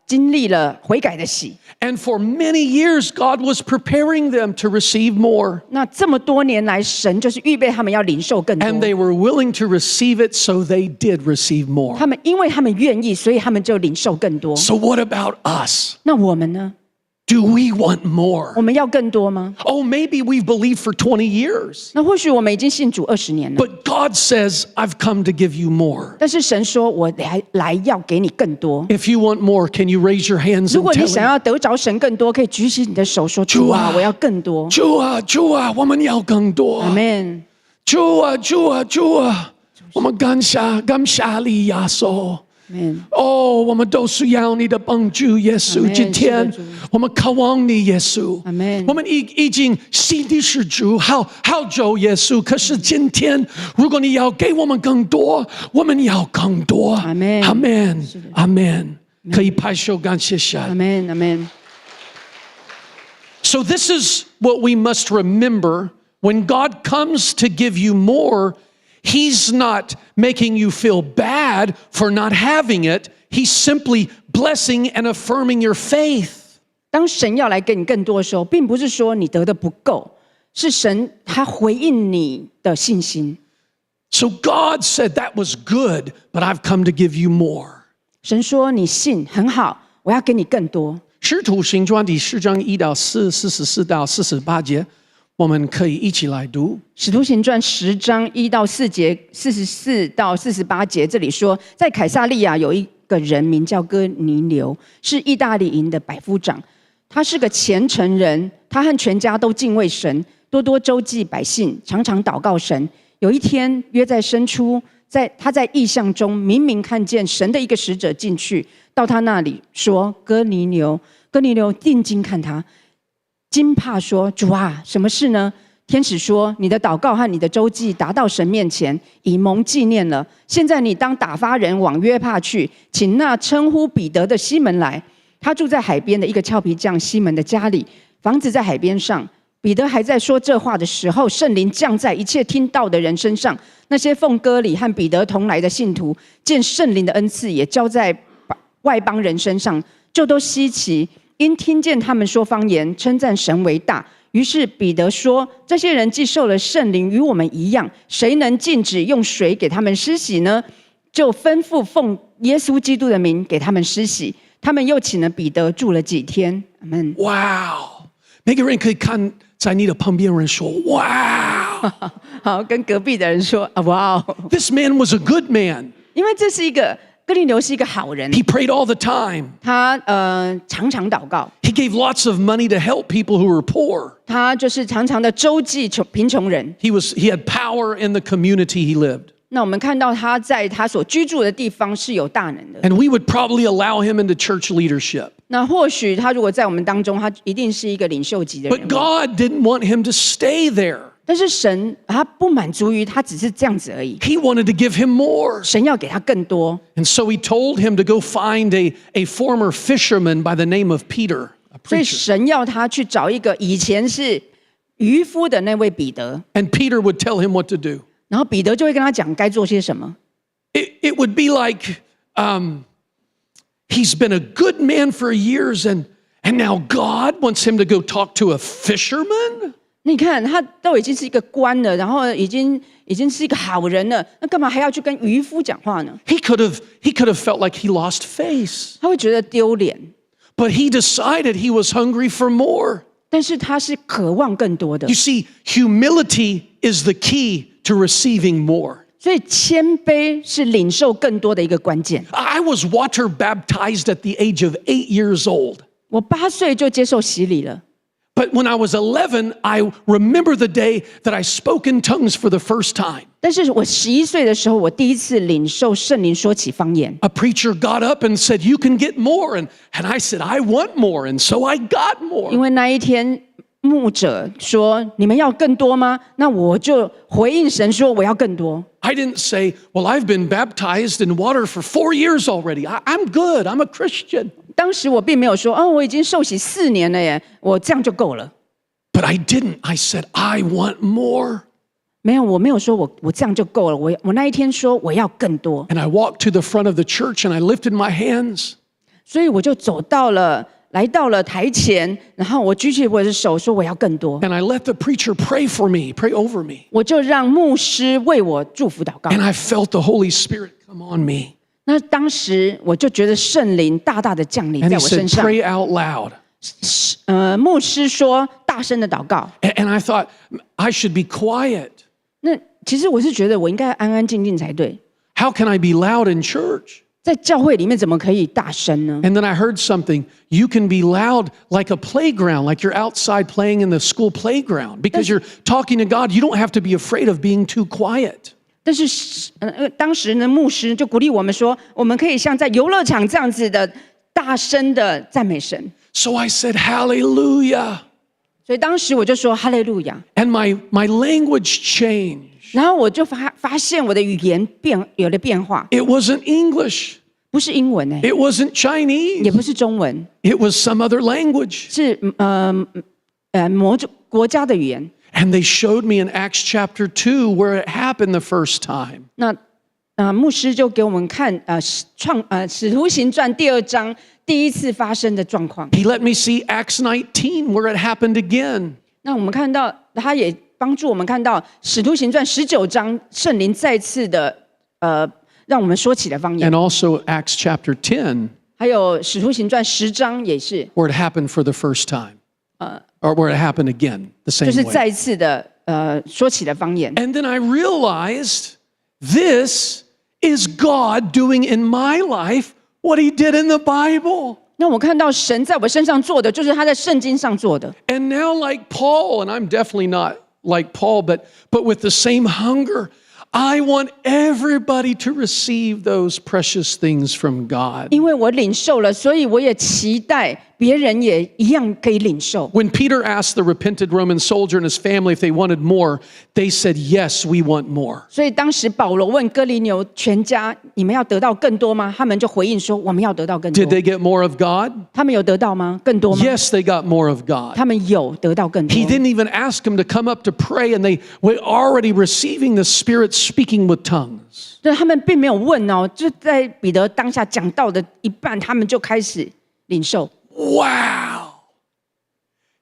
经历了悔改的洗。 And for many years, God was preparing them to receive more. 那这么多年来，神就是预备他们要领受更多。 And they were willing to receive it, so they did receive more. 他们因为他们愿意，所以他们就领受更多。 So what about us? 那我们呢？ Do we want more? 我们要更多吗？ Oh, maybe we've believed for 20 years. 那或许我们已经信主20年了， But God says, I've come to give you more. 但是神说我来要给你更多。 If you want more, can you raise your hands 如 and 果你 tell 想 him? 要得着神更多，可以举起你的手说：“主啊，我要更多。主啊，主啊，我们要更多。阿们。主啊，主啊，主啊，我们感谢你，耶稣。阿们。哦，我们都需要你的帮助，耶稣。 Amen，今天是的主我们渴望你，耶稣。 Amen 我们已经信你是主，好久，耶稣。可是今天，如果你要给我们更多，我们要更多。 Amen 阿门是的，阿门。可以拍手感谢神。阿门，阿门。 So this is what we must remember. When God comes to give you more, He's not making you feel bad for not having it. He's simply blessing and affirming your faith. 当神要来给你更多的时候，并不是说你得的不够，是神他回应你的信心。 So God said, "That was good, but I've come to give you more." 神说你信很好，我要给你更多。使徒行传第10章1到4、44到48节，我们可以一起来读。使徒行传10章1到4节，44到48节，这里说，在凯撒利亚有一个人名叫哥尼流，是意大利营的百夫长。他是个虔诚人，他和全家都敬畏神，多多周济百姓，常常祷告神。有一天，约在申初，他在异象中明明看见神的一个使者进去，到他那里说：“哥尼流。”哥尼流定睛看他，惊怕说：“主啊，什么事呢？”天使说：“你的祷告和你的周济达到神面前，以蒙纪念了。现在你当打发人往约帕去，请那称呼彼得的西门来。他住在海边的一个俏皮匠西门的家里，房子在海边上。”彼得还在说这话的时候，圣灵降在一切听到的人身上。那些奉割礼和彼得同来的信徒，见圣灵的恩赐也交在外邦人身上，就都稀奇，因听见他们说方言，称赞神为大。于是彼得说：“这些人既受了圣灵，与我们一样，谁能禁止用水给他们施洗呢？”就吩咐奉耶稣基督的名给他们施洗。他们又请了彼得住了几天。阿们。Wow， 每个人可以看在你的旁边人说 ，Wow， 好，跟隔壁的人说啊，哇哦， this man was a good man. 因为这是一个哥林流是一个好人， He prayed all the time. 他常常祷告， He gave lots of money to help people who were poor. 他就是常常的周济贫穷人。 He had power in the community he lived. 那我们看到他在他所居住的地方是有大能的。 And we would probably allow him into church leadership. 那或许他如果在我们当中，他一定是一个领袖级的人 But 物。 God didn't want him to stay there. 但是神他不满足于他只是这样子而已， He wanted to give him more. 神要给他更多。 And so he told him to go find a former fisherman by the name of Peter, a 所以 preacher. 神要他去找一个以前是渔夫的那位彼得， And Peter would tell him what to do. 然后彼得就会跟他讲该做些什么。 It would be like he's been a good man for years, and now God wants him to go talk to a fisherman? 你看他都已经是一个官了，然后已经是一个好人了，那干嘛还要去跟渔夫讲话呢？ He could have felt like he lost face. 他会觉得丢脸， But he decided he was hungry for more. 但是他是渴望更多的 You，see, humility is the key to receiving more. 所以谦卑是领受更多的一个关键。 I was water baptized at the age of 8 years old. 我8岁就接受洗礼了， But when I was 11, I remember the day that I spoke in tongues for the first time. 但是我11岁的时候，我第一次领受圣灵说起方言。 A preacher got up and said, "You can get more." And I said, "I want more." And so I got 因 more. 为那一天牧者说你们要更多吗？那我就回应神说我要更多。 I didn't say, "Well, I've been baptized in water for 4 years already. I'm good. I'm a Christian." 当时我并没有说，我已经受洗4年了耶，我这样就够了。 But I didn't. I said, "I want more." 没有，我没有说我这样就够了。我那一天说我要更多， And I walked to the front of the church and I lifted my hands. 所以我就来到了台前，然后我举起我的手说我要更多， And I let the preacher pray for me, pray over me. 我就让牧师为我祝福祷告。 And I felt the Holy Spirit come on me. 那当时我就觉得圣灵大大的降临 And 在 he 我身 said, 上。 "Pray out loud." 牧师说大声的祷告。 And I thought, I should be quiet. 那其实我是觉得我应该安安静静才对， How can I be loud in church? 在教会里面怎么可以大声呢？ And then I heard something. You can be loud like a playground, like you're outside playing in the school playground. Because you're talking to God, you don't have to be afraid of being too quiet. 但是当时呢，牧师就鼓励我们说，我们可以像在游乐场这样子的大声的赞美神。 So I said, Hallelujah. 所以当时我就说哈利路亚， And my language changed. 然后我就发现我的语言有了变化， It wasn't English. 不是英文It wasn't 也 Chinese. 不是中文， It was some other language. 是某种国家的语言。 And they showed me in Acts chapter 2 where it happened the first time. 那牧师就给我们看使徒行传第2章第一次发生的状况。 He let me see Acts 19 where it happened again. 那我们看到，他也帮助我们看到使徒行传19章圣灵再次的让我们说起了方言， And also Acts chapter 10还有使徒行传10章也是， where it happened for the first time. Or where it happened again, the 就 same 是 way. 再一次的说起了方言。 And then I realized this is God doing in my life what he did in the Bible. 那我看到神在我身上做的，就是他在圣经上做的。 And now like Paul, and I'm definitely not like Paul, but with the same hunger, I want everybody to receive those precious things from God. 因为我领受了，所以我也期待别人也一样可以领受。 When Peter asked the repentant Roman soldier and his family if they wanted more, they said, "Yes, we want more." 所以当时保罗问哥尼流全家：“你们要得到更多吗？”他们就回应说：“我们要得到更多。 Did they get more of God? ”他们有得到吗？更多吗？ Yes, they got more of God. 他们有得到更多 He。didn't even ask them to come up to pray, and they were already receiving the Spirit speaking with tongues. 对，他们并没有问哦，就在彼得当下讲到的一半，他们就开始领受。 Wow!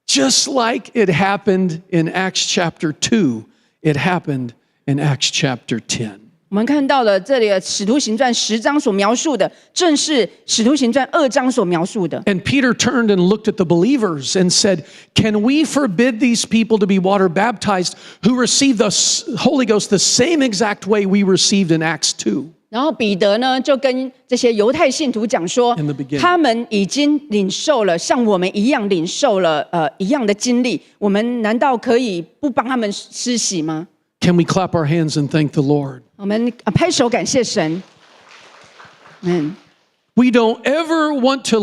Just like it happened in Acts chapter 2, it happened in Acts chapter 10. 我们看到了这里的《使徒行传》10章所描述的，正是《使徒行传》2章所描述的。And Peter turned and looked at the believers and said, "Can we forbid these people to be water baptized who received the Holy Ghost the same exact way we received in Acts 2?" 然后彼得呢，就跟这些犹太信徒讲说 In the beginning.，他们已经领受了像我们一样领受了一样的经历，我们难道可以不帮他们施洗吗？ Can we clap our hands and thank the Lord? 我们拍手感谢神。We don't ever want to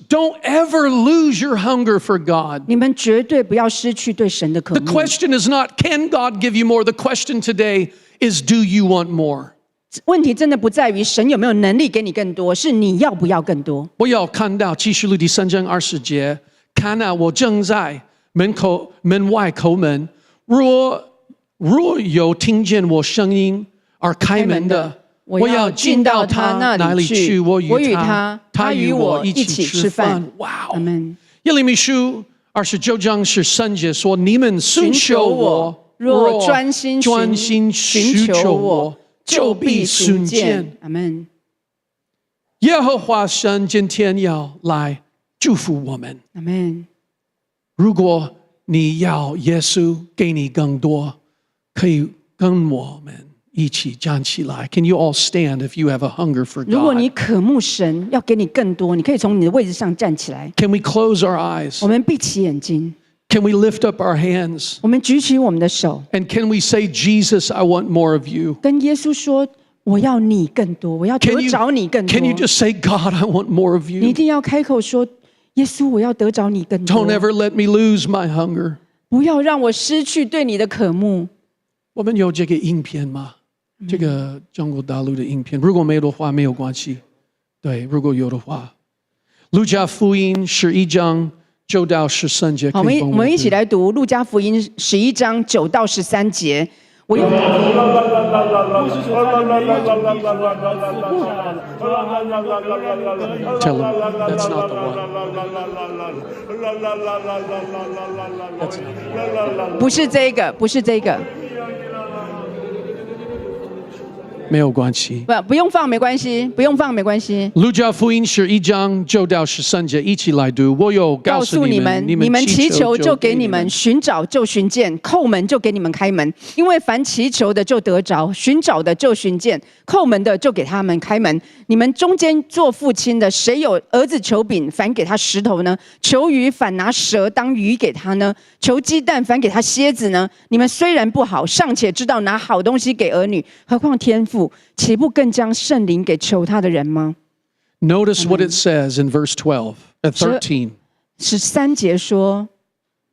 don't ever lose your hunger for God. 你们绝对不要失去对神的渴 The 慕。 question is not, can God give you more? The question today is, do you want more? 问题真的不在于神有没有能力给你更多，是你要不要更多。我要看到启示录第3章20节，看啊，我正在门外叩门，若有听见我声音而开门的，我要进到他那里去，我与他，他与我一起吃饭。哇哦！阿们。耶利米书29章13节说：“你们寻求我，若专心寻求我，就必寻见。”阿们。耶和华神今天要来祝福我们。阿们。如果你要耶稣给你更多，可以跟我们一起站起来。Can you all stand if you have a hunger for 如果你 God? 渴慕神，要给你更多，你可以从你的位置上站起来。 Can we close our eyes? 我们闭起眼睛， Can we lift up our hands? 我们举起我们的手， And can we say, Jesus, I want more of you? 跟耶稣说：“我要你更多，我要 Can 得 you, 着你更多。” can you just say, God, I want more of 你一 you? 定要开口说：“耶稣，我要得着你更多。” Don't ever let me lose my hunger. 不要让我失去对你的渴慕。我们有这个影片吗？这个中国大陆的影片，如果没有的话没有关系。对，如果有的话，路加福音11章9到13节。好，我们一起来读路加福音11章9到13节。我用 Tell him that's not the one. That's not. 不是这个，不是这个，没有关系。不用放没关系，不用放没关系。路加福音11章9到13节，一起来读。我有告诉你们，你们祈求就给你们，寻找就寻见，叩门就给你们开门。因为凡祈求的就得着，寻找的就寻见，叩门的就给他们开门。你们中间做父亲的，谁有儿子求饼，反给他石头呢？求鱼，反拿蛇当鱼给他呢？求鸡蛋，反给他蝎子呢？你们虽然不好，尚且知道拿好东西给儿女，何况天父，岂不更将圣灵给求他的人吗？ Notice what it says in verse 13. 13节说，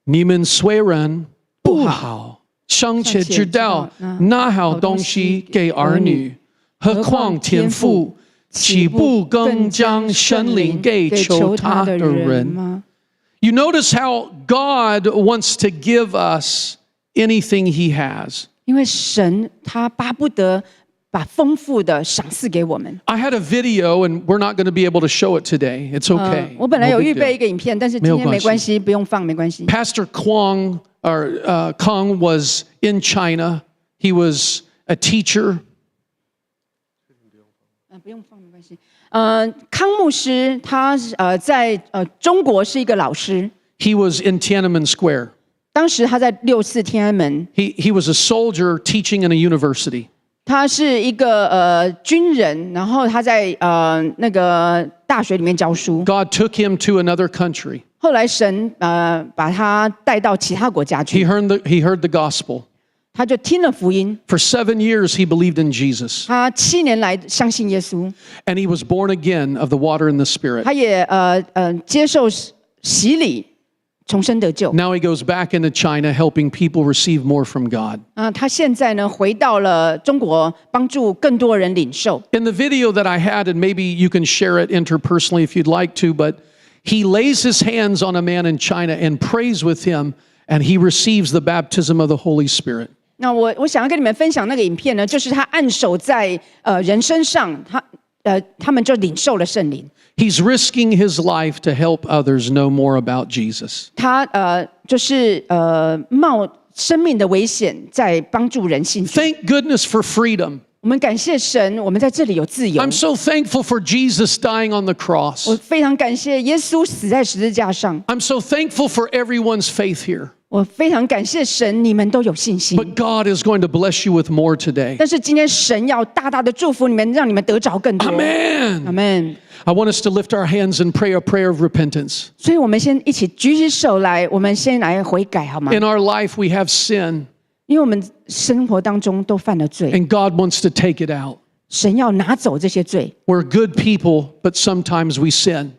你们虽然不好，尚且知道拿好东西给儿女，何况天父，岂不更将圣灵给求他的人吗？ You notice how God wants to give us anything He has. 因为神他巴不得把丰富的赏赐给我们。 I had a video, and we're not going to be able to show it today. It's okay. 我本来 No 有 big 预备 deal. 一个影片，但是今天没关系，不用放，没关系。 Pastor Kong was in China. He was a teacher. 不用放，没关系。康牧师他在中国是一个老师， He was in Tiananmen Square. 当时他在64天安门， He was a soldier teaching in a university. 他是一个军人，然后他在那个大学里面教书。 God took him to another country. 后来神把他带到其他国家 He 去， heard the gospel. 他就听了福音。 For 7 years, he believed in Jesus. 他7年来相信耶稣， And he was born again of the water and the Spirit. 他也接受洗礼，重生得救。 Now he goes back into China helping people receive more from God. 他现在呢回到了中国，帮助更多人领受。 In the video that I had, and maybe you can share it interpersonally if you'd like to, but he lays his hands on a man in China and prays with him, and he receives the baptism of the Holy Spirit. 那我想要跟你们分享那个影片呢，就是他按手在人身上，他们就领受了圣灵。 He's risking his life to help others know more about Jesus. 他就是冒生命的危险，在帮助人信主。 Thank goodness for freedom. 我我们感谢神，我们在这里有自由。 I'm so thankful for Jesus dying on the 我 cross. 非常感谢耶稣死在十字架上， I'm so thankful for everyone's faith here. 我非常感谢神，你们都有信心。 But God is going to bless you with more today. 但是今天神要大大的祝福你们，让你们得着更多。 Amen. 阿门。 I want us to lift our hands and pray a prayer of repentance. 所以我们先一起举起手来，我们先来悔改好吗？ In our life, we have sin, 因为我们生活当中都犯了罪， and God wants to take it out. 神要拿走这些罪。 We're good people, but sometimes we sin.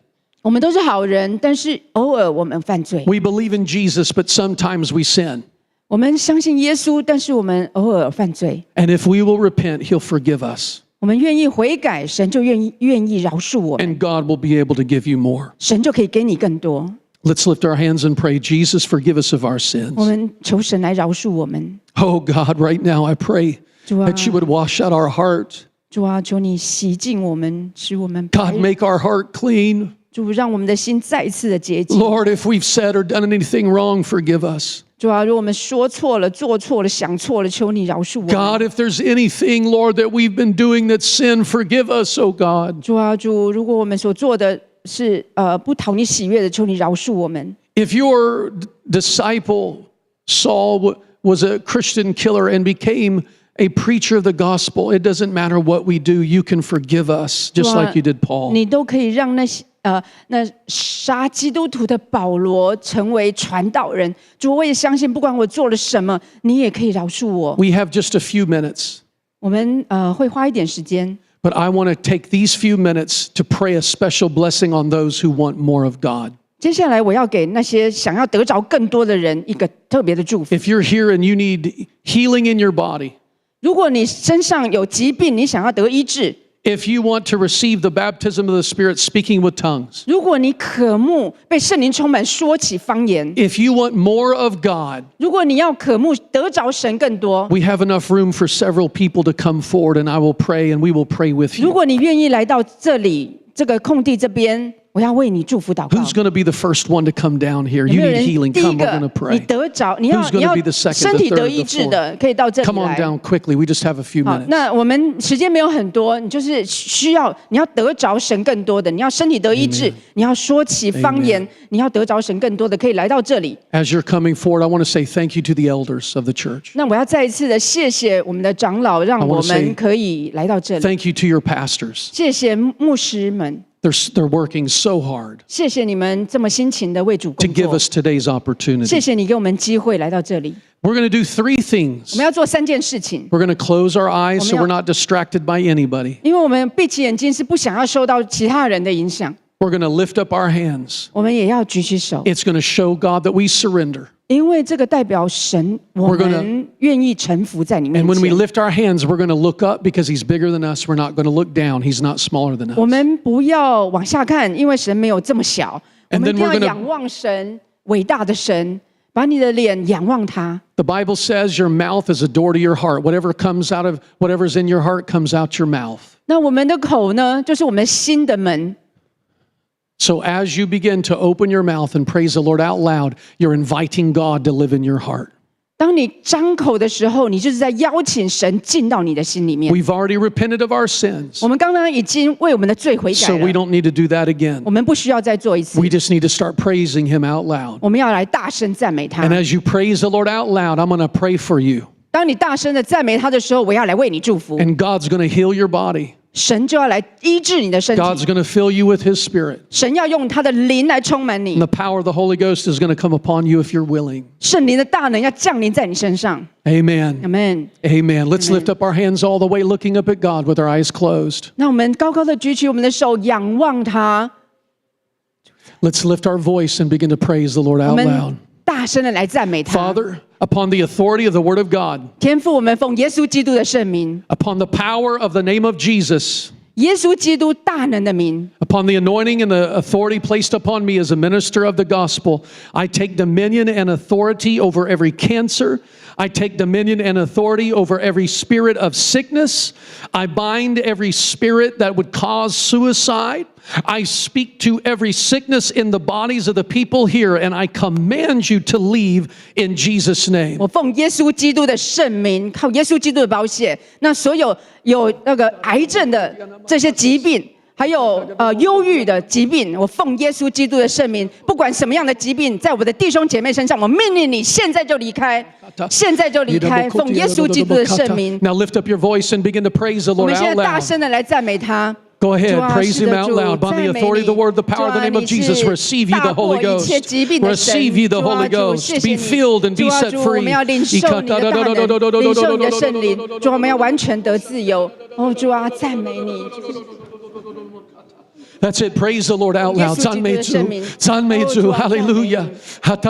我们都是好人，但是偶尔我们犯罪。 We believe in Jesus, but sometimes we sin. 我们相信耶稣，但是我们偶尔犯罪。 And if we will repent, He'll forgive us, 我们愿意悔改，神就愿意饶恕我们， and God will be able to give you more. 神就可以给你更多。 Let's lift our hands and pray, Jesus, forgive us of our 我 sins. 们求神来饶恕我们。 Oh God, right now I pray 主啊， that you would wash out our heart. 主啊，求你洗净我们，使我们 God, make our heart clean. 主，让我们的心再一次的洁净。 Lord, if we've said or done anything wrong, forgive us. 主啊，如果我们说错了、做错了、想错了，求你饶恕我们。 God, if there's anything, Lord, that we've been doing that's sin, forgive us, oh God. 主啊，主，如果我们所做的是不讨你喜悦的，求你饶恕我们。 If your disciple Saul was a Christian killer and became a preacher of the gospel, it doesn't matter what we do, you can forgive us, just like you did Paul. 你都可以让那杀基督徒的保罗成为传道人。主，我也相信，不管我做了什么，你也可以饶恕我。 We have just a few minutes, 我们会花一点时间， but I want to take these few minutes to pray a special blessing on those who want more of God. 接下来我要给那些想要得着更多的人一个特别的祝福。 If you're here and you need healing in your body, 如果你身上有疾病，你想要得医治； if you want to receive the baptism of the Spirit, speaking with tongues, 如果你渴慕被圣灵充满，说起方言； if you want more of God, 如果你要渴慕得着神更多； we have enough room for several people to come forward, and I will pray and we will pray with 如 you. 果你愿意来到这里这个空地这边，我要为你祝福祷告。 Who's going to be the first one to come down here? 有 You 没有 need 人 healing. 第一 Come, we're going 个 to 你 pray. 得着，你要 Who's gonna 你要 be the second, 身 the 体 third, 得 the 医治 fourth? 的，可以到这里 Come on 来。 down quickly. We just have a few 好， minutes. 那我们时间没有很多，你就是需要你要得着神更多的，你要身体得医治，你要说起方言，你要得着神更多的，可以来到这里。 As you're coming forward, I want to say thank you to the elders of the church. 那我要再一次的谢谢我们的长老，让 I wanna 我 say 们可以来到这里。 Thank you to your pastors. 谢谢牧师们， They're working so hard 谢谢你们这么辛勤的为主 to 工 give 作。 us today's 谢 opportunity. 谢你给我们机会来到这里。 We're going to do three 我 things. 们要做3件事情， We're going to close our eyes so 我 we're 们要 not distracted by anybody. 因为我们闭起眼睛是不想要受到其他人的影响， We're going to lift up our hands. 我们也要举起手， It's going to show God that we surrender. 因为这个代表神，我 We're gonna- 们愿意臣服在你面 And when we 前。 lift our hands, we're going to look up because He's bigger than us. We're not going to look down. He's not smaller than 我 us. 们不要往下看，因为神没有这么小。我 And 们 then 一定 we're 要 gonna- 仰望神，伟大的神，把你的脸仰望他。 The Bible says your mouth is a door to your heart. Whatever's in your heart comes out your mouth. 那我们的口呢，就是我们心的门。 So as you begin to open your mouth and praise the Lord out loud, you're inviting God to live in your heart. 当你张口的时候，你就是在邀请神进到你的心里面。 We've already repented of our sins, 我们刚刚已经为我们的罪悔改 so we 了， don't need to do that again. 我们不需要再做一次 We，just need to start praising Him out loud. 我们要来大声赞美他 And。as you praise the Lord out loud, I'm going to pray for you. 当你大声的赞美他的时候，我要来为你祝福， And God's going to heal your body. 神就要来医治你的身 God's 体， going to fill you with His Spirit. 神要用他的灵来充满 And 你 the，power of the Holy Ghost is going to come upon you if you're willing. 圣灵的大能要降临在你身上。 Amen. 阿门。 Amen. Let's lift up our hands all the way, looking up at God with our eyes closed. 那我们高高的举起我们的手，仰望他， Let's lift our voice and begin to praise the Lord 我 out 们 loud. 大声的来赞美他。 Father, upon the authority of the Word of God, 天父，我们奉耶稣基督的圣名， upon the power of the name of Jesus, 耶稣基督大能的名， upon the anointing and the authority placed upon me as a minister of the gospel, I take dominion and authority over every cancer. I take dominion and authority over every spirit of sickness. I bind every spirit that would cause suicide. I speak to every sickness in the bodies of the people here, and I command you to leave in Jesus' name. 我奉耶稣基督的圣名，靠耶稣基督的宝血，那所有那个癌症的这些疾病，还有忧郁的疾病，我奉耶稣基督的圣名，不管什么样的疾病，在我的弟兄姐妹身上，我命令你现在就离开，现在就离开，奉耶稣基督的圣名。 Now lift up your voice and begin to praise the 我 Lord 们现 out 在大 loud. 声的来赞美他。 Go ahead, 主啊， praise 是 Him 的， out 主， loud. By 赞 the 美 authority of the 你。 Word, the 主 power of the 啊， name of 你 Jesus, 是 receive ye 大 the 过 Holy 一切 Ghost. 疾病的神。 Receive ye the 主啊， Holy 主， Ghost. 谢谢 Be 你。 filled and 主 be 啊， set 主，我 free. 们要领受你的大能，领受你的圣灵。主，我们要完全得自由。哦，主啊，赞美你。 That's it. Praise the Lord out loud. 耶稣基督的圣名。赞美主，哦，主啊，赞美你。 Hallelujah. 主，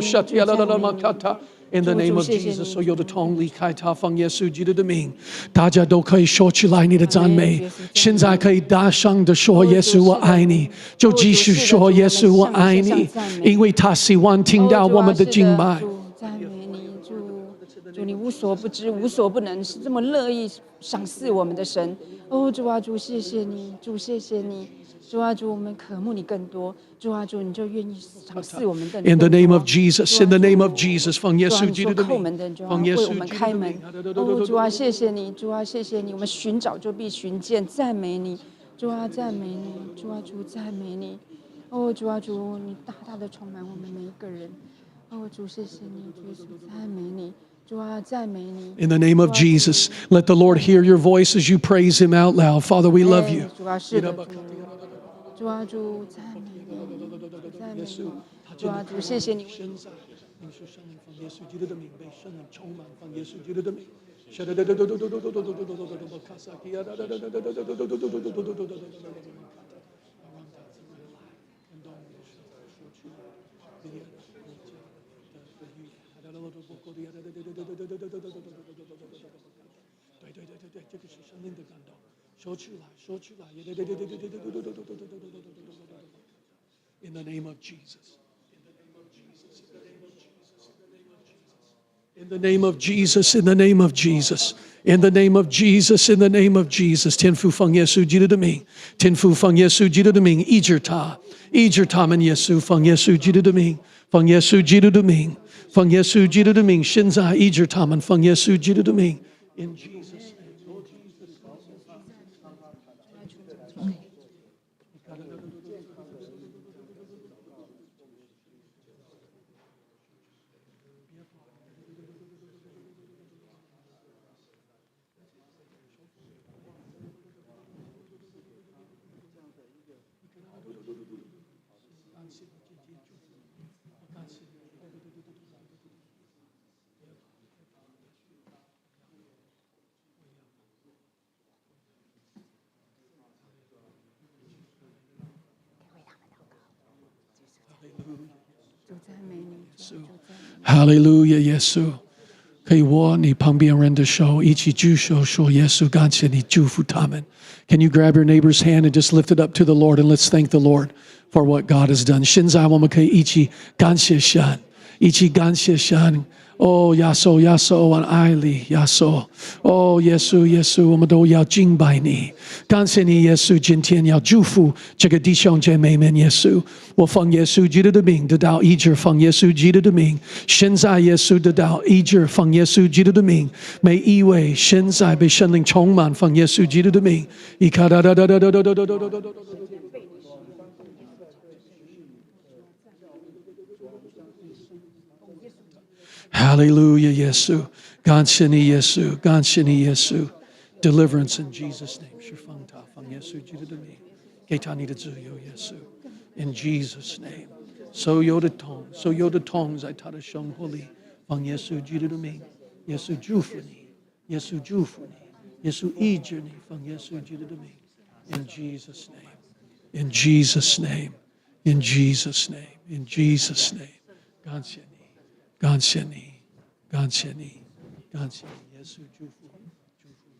谢谢你。 In the name of Jesus， 所有的痛离开他，奉耶稣基督的名，大家都可以说起来你的赞美。现在可以大声的说：“耶稣，我爱你。”就继续说：“耶稣，我爱你。”因为他喜欢听到我们的敬拜。 赞美你，主，你无所不知，无所不能，是这么乐意赏赐我们的神。哦，主啊，主，谢谢你，主，谢谢你。 主啊，主，我们渴慕你更多。主啊，主，你就愿意赏赐我们更多。 In the name of Jesus, in the name of Jesus， 奉耶稣基督的名，叩门的人就要为我们开门。哦，主啊，谢谢你，主啊，谢谢你，我们寻找就必寻见，赞美你，主啊，赞美你，主啊，主，赞美你。哦，主啊，主，你大大的充满我们每一个人。哦，主，谢谢你，主耶稣，赞美你。 主啊，赞美你。 In the name of Jesus, let the Lord hear your voice as you praise Him out loud. Father, we love you. 主啊，是的，主啊，主，赞美你，赞美你。主啊，主，谢谢你。 In the name of Jesus. In the name of Jesus, in the name of Jesus, in the name of Jesus, in the name of Jesus， 天父奉耶稣基督的名，天父奉耶稣基督的名，医治他们，耶稣奉耶稣基督的名，奉耶稣基督的名，奉耶稣基督的名，现在医治他们，奉耶稣基督的名。In Jesus' name, Lord Jesus. Hallelujah， 耶稣，可以握你旁边人的手，一起举手说：“耶稣，感谢你祝福他们。” Can you grab your neighbor's hand and just lift it up to the Lord and let's thank the Lord for what God has done. 现在我们可以一起感谢神，一起感谢神。哦，亚稣，亚稣，我爱你，亚稣。哦，耶稣，耶稣，我们都要敬拜你，感谢你，耶稣。今天要祝福这个弟兄姐妹们，耶稣。我奉耶稣基督的名得到医治，奉耶稣基督的名。现在耶稣得到医治，奉耶稣基督的名。每一位现在被圣灵充满，奉耶稣基督的名。伊卡哒哒哒哒哒哒哒哒哒哒哒。Hallelujah, 耶稣，感谢你，耶稣，感谢你，耶稣。Deliverance in Jesus' name， 释放他，奉耶稣基督的名，给他你的自由，耶稣。In Jesus' name， 所有的痛在他的生活里，奉耶稣基督的名，耶稣祝福你，耶稣祝福你，耶稣医治你，奉耶稣基督的名。In Jesus' name, in Jesus' name, in Jesus' name, in Jesus' name， 感谢你。感谢你，感谢你，感谢你，耶稣祝福你，祝福你。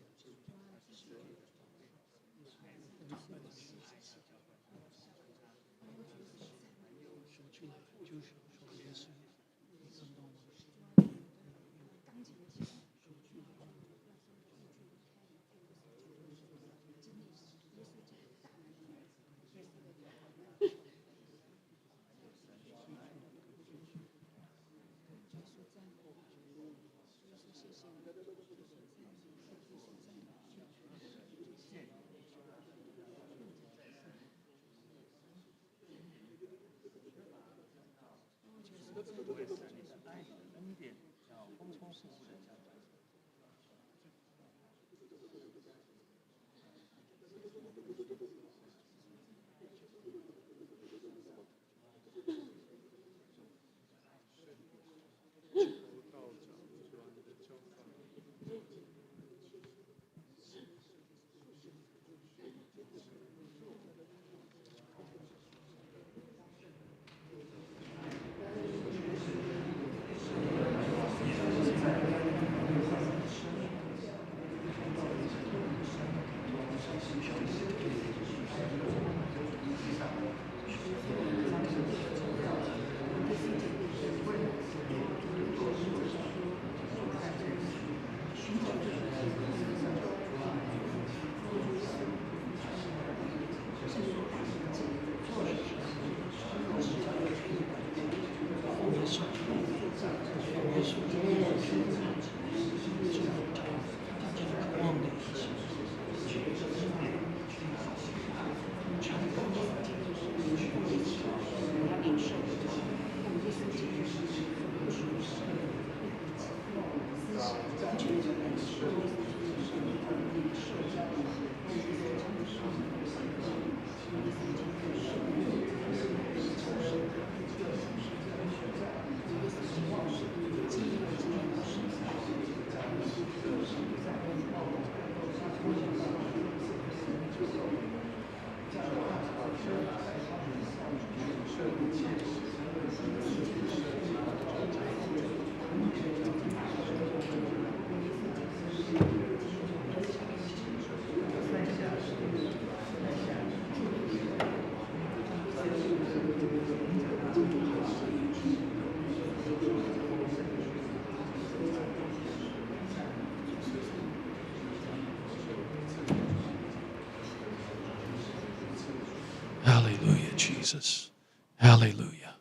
Hallelujah, Jesus. Hallelujah.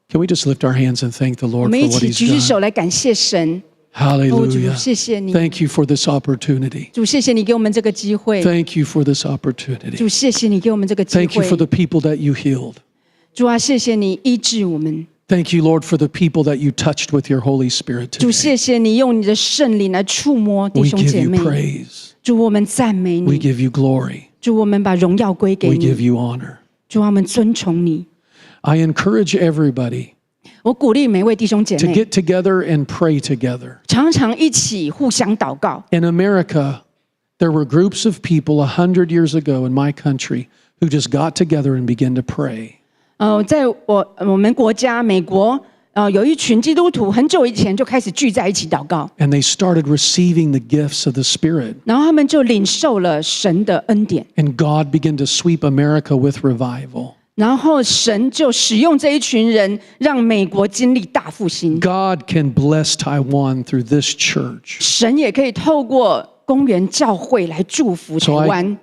Can we just lift our hands and thank the 我 Lord 们 for 一 what 起 He's 举起 done? 手来感谢神。主， Hallelujah. 谢谢你， Thank you for this opportunity. 主，谢谢你给我们这个机会。 Thank you for this opportunity. 主，谢谢你给我们这个机 Thank you 会 for。the people that you healed. 主啊，谢谢你医治我们。 Thank you, Lord, for the people that you touched with your Holy Spirit 主， today. 谢谢你用你的圣灵来触摸弟 We 兄 give 姐 you 妹。 praise. 主，我们赞美 We 你。 give you glory. 主，我们把荣耀归给 We give 你。 you honor. 主啊，我们尊崇你。 I encourage everybody 我鼓励每位弟兄姐 to 妹 get together and pray together. 常常一起互相祷告。 In America, there were groups of people 100 years ago in my country who just got together and began to pray. 在我们国家美国，有一群基督徒很久以前就开始聚在一起祷告， And they started receiving the gifts of the Spirit. 然后他们就领受了神的恩典， And God began to sweep America with revival. 然后神就使用这一群人，让美国经历大复兴。 God can bless Taiwan through this church. 神也可以透过公园教会来祝福台 So 湾。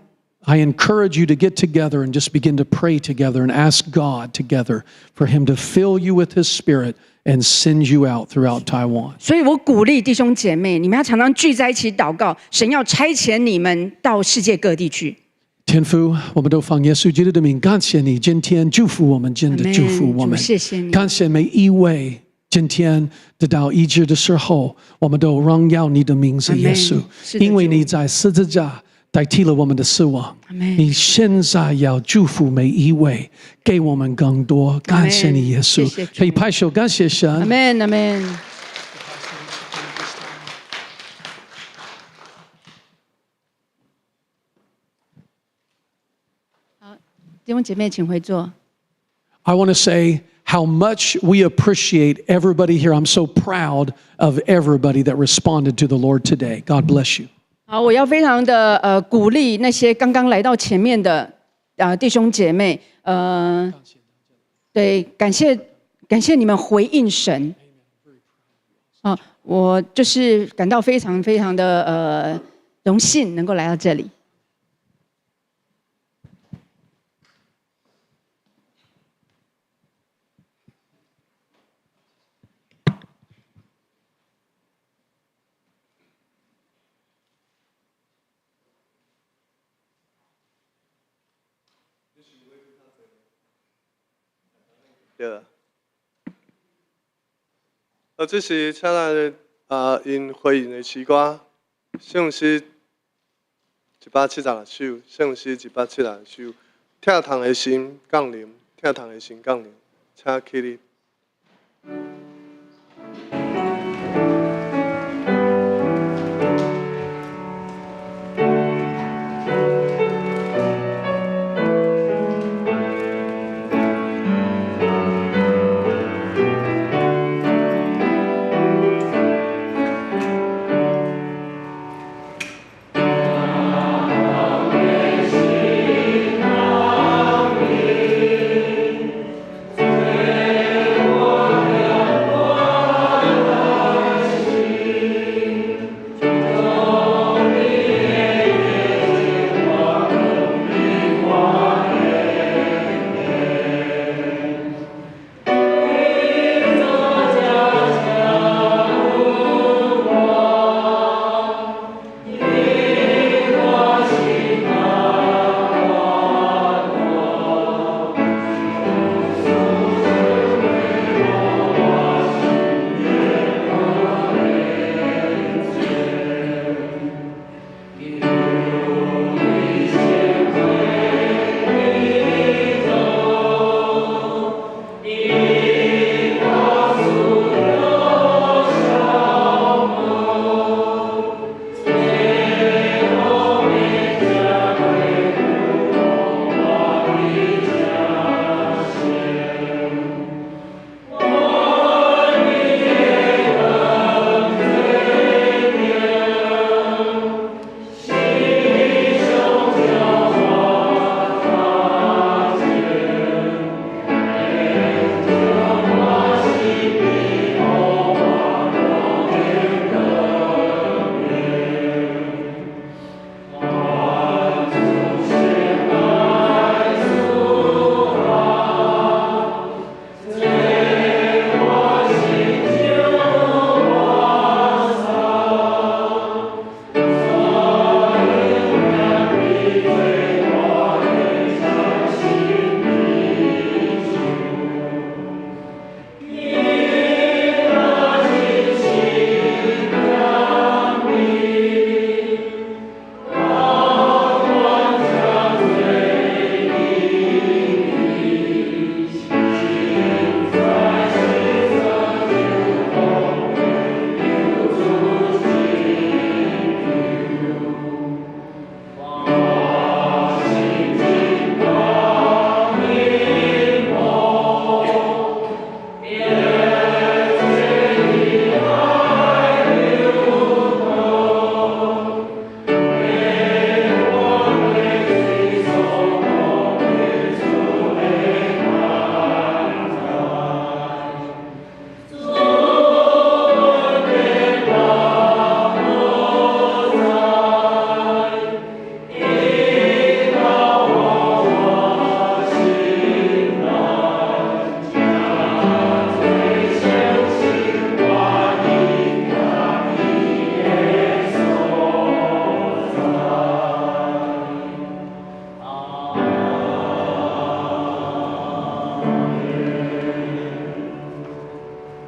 I encourage you to get together and just begin to pray together and ask God together for Him to fill you with His Spirit and send you out throughout Taiwan. 所以我鼓励弟兄姐妹，你们要常常聚在一起祷告，神要差遣你们到世界各地去。天父，我们都奉耶稣基督的名，感谢你今天祝福我们，真的 Amen 祝福我们。主谢谢你感谢每一位今天得到医治的时候，我们都荣耀你的名字， Amen 耶稣，是的因为主你在十字架代替了我们的死亡。 Amen 你现在要祝福每一位，给我们更多。感谢你，耶稣谢谢。主可以拍手感谢神。阿门，阿门。好，弟兄姐妹，请回座。 I want to say how much we appreciate everybody here. I'm so proud of everybody that responded to the Lord today. God bless you. 好，我要非常的鼓励那些刚刚来到前面的弟兄姐妹，对，感谢你们回应神。我就是感到非常非常的荣幸能够来到这里。对。这是请咱因回应的诗歌，圣诗176首，圣诗176首，疼痛的心降临，疼痛的心降临，请起立。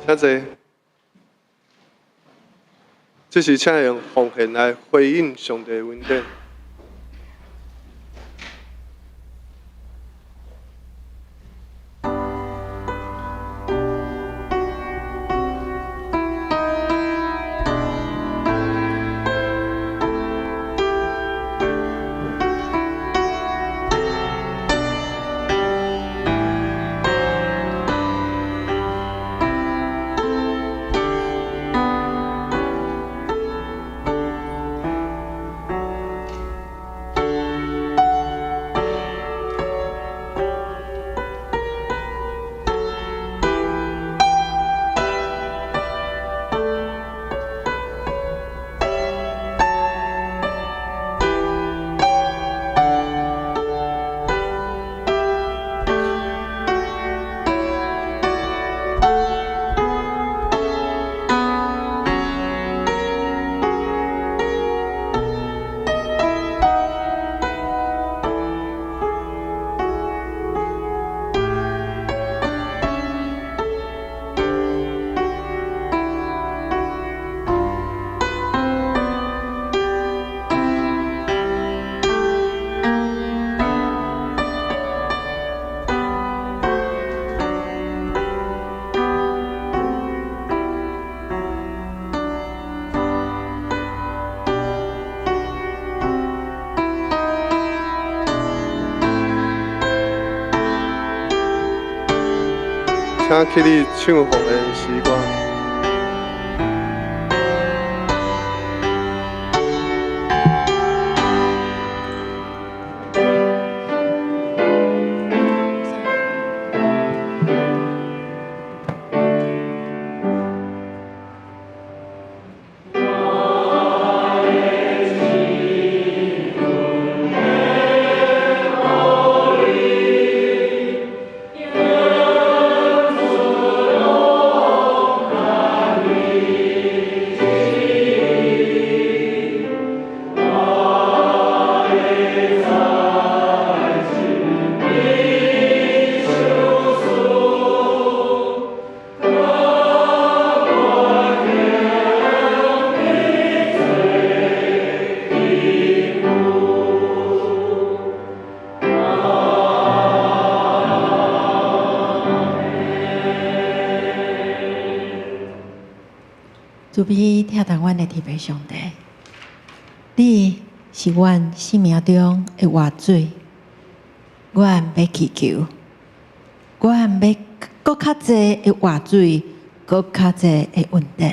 请坐。这是请用奉献来回应上帝的恩典。请起立唱奉献诗歌。主必听从阮的天父上帝，你是阮生命中的活水，阮要祈求，阮要搁较济的活水，搁较济的稳定。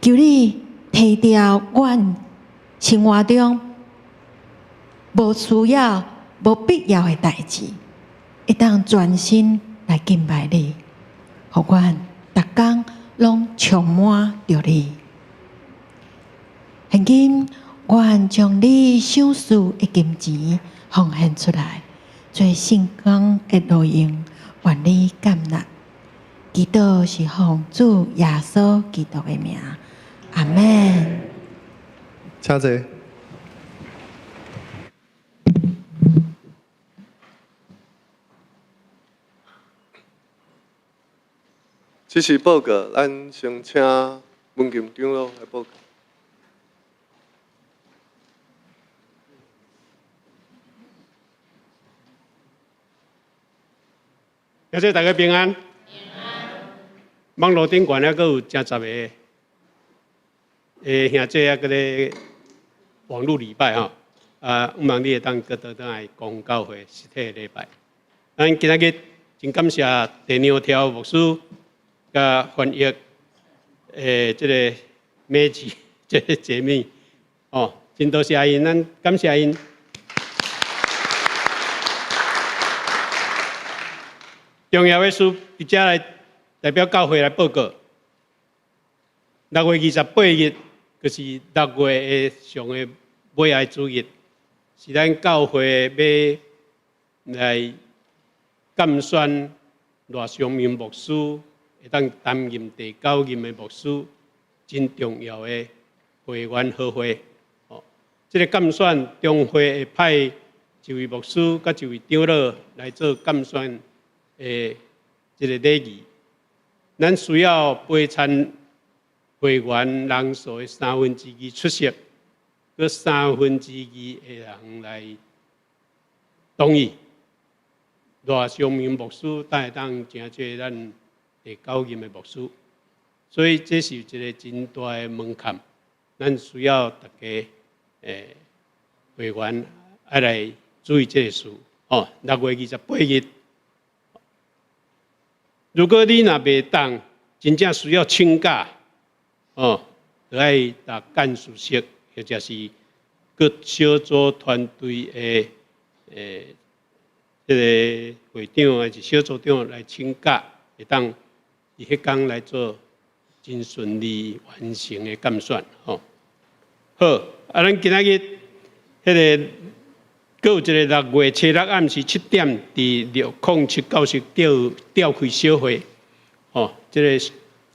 求你提掉阮生活中无需要、无必要的代志，会当专心来敬拜你，互阮逐工拢充满着你。现今，阮将你赏赐的金钱奉献出来，做圣工的路用，愿你感纳。祈祷是奉主耶稣基督的名，阿门。请坐。这是报告，咱先请文金长老来报告。谢谢大家平安。网络顶悬还阁有真10个兄弟啊，搁咧网络礼拜吼，希望你会当搁倒来公教会实体礼拜。咱今仔日真感谢第2条牧师甲翻译这个美字这个节目哦，真多谢因，咱感谢因。重要的事，伫遮来代表教会来报告。6月28日，就是6月的上个尾爱主日，是咱教会要来监选赖尚明牧师，会当担任第9任的牧师，真重要的会员好会。哦，这个监选中会会派1位牧师甲1位长老来做监选。这个礼仪，咱需要陪参会员人数的2/3出席，佮2/3的人来同意。偌上名牧师，才会当请这咱第9任的牧师。所以这是一个真大的门槛，咱需要大家会员爱来注意这个事。6月28日，如果你若袂当，真正需要请假，就爱达干事室，或者是各小组团队的这个会长还是小组长来请假，会当伊迄天来做。真顺利完成的监选，好，咱今仔日迄个，阁有一个6月7日暗时7点，伫607教室召开小会，这个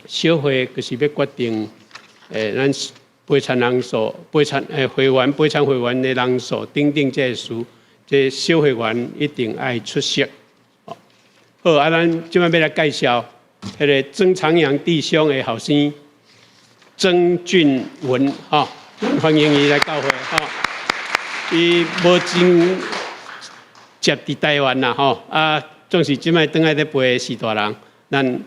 小会就是要决定，咱陪参人数、会参会员的人数等等这事，这小会员一定爱出席，好，咱即摆要来介绍。迄个曾长阳弟兄的后生曾俊文，欢迎伊来教会，伊无真接伫台湾啦，总是即摆倒来咧陪四大人，咱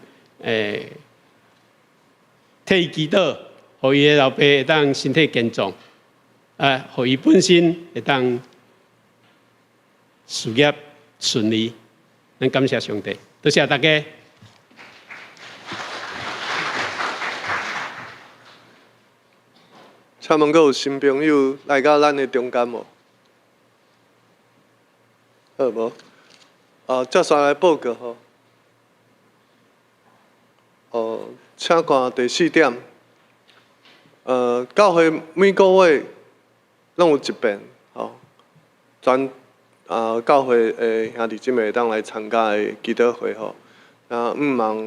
替伊祈祷，互伊的老爸会当身体健壮，互伊本身会当事业顺利，咱感谢上帝，多谢大家。请问，阁有新朋友来到咱的中间无？好无？接下来报告请看第4点。教会每个月拢有一遍，全教会的兄弟姊妹当来参加的祈祷会毋忙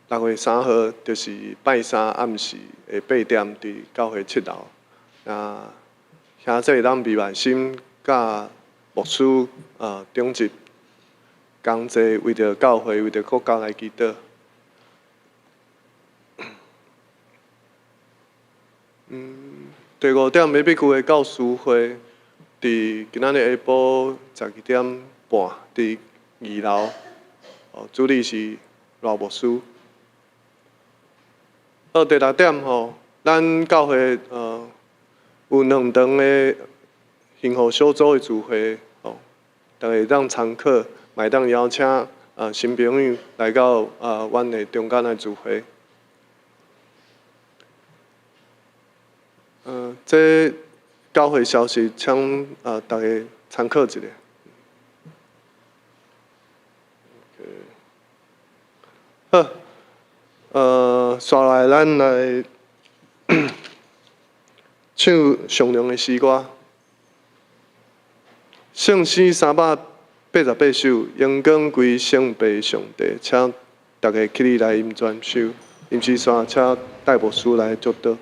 6月3號就是拜3暗時的8點伫教會7樓。兄弟咱未萬心，甲牧師中集同齊為着教會、為着國家來祈禱。第5點要必須的教師會，伫今仔日下晡12點半伫2樓，主理是羅牧師。第6點咱教會有2場的幸福小組的聚會，大家當參考，嘛當邀請新朋友來到阮的中間的聚會。這教會消息，請大家參考一下。好。刷来，咱来唱上量的诗歌。圣诗388首，荣光归圣父上帝，请大家起立来吟全首。吟诗山，请戴牧师来祝祷。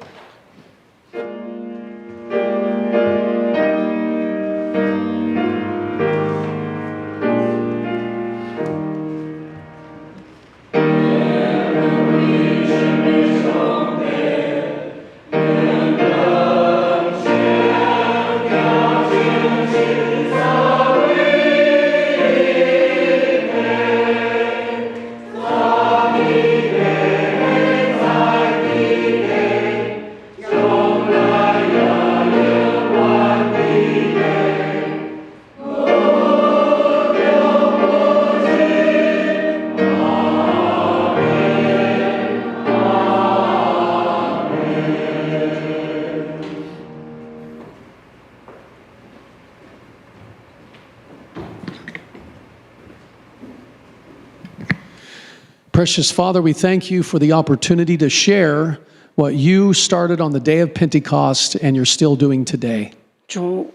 Precious Father, we thank you for the opportunity to share what you started on the day of Pentecost and you're still doing today. 主，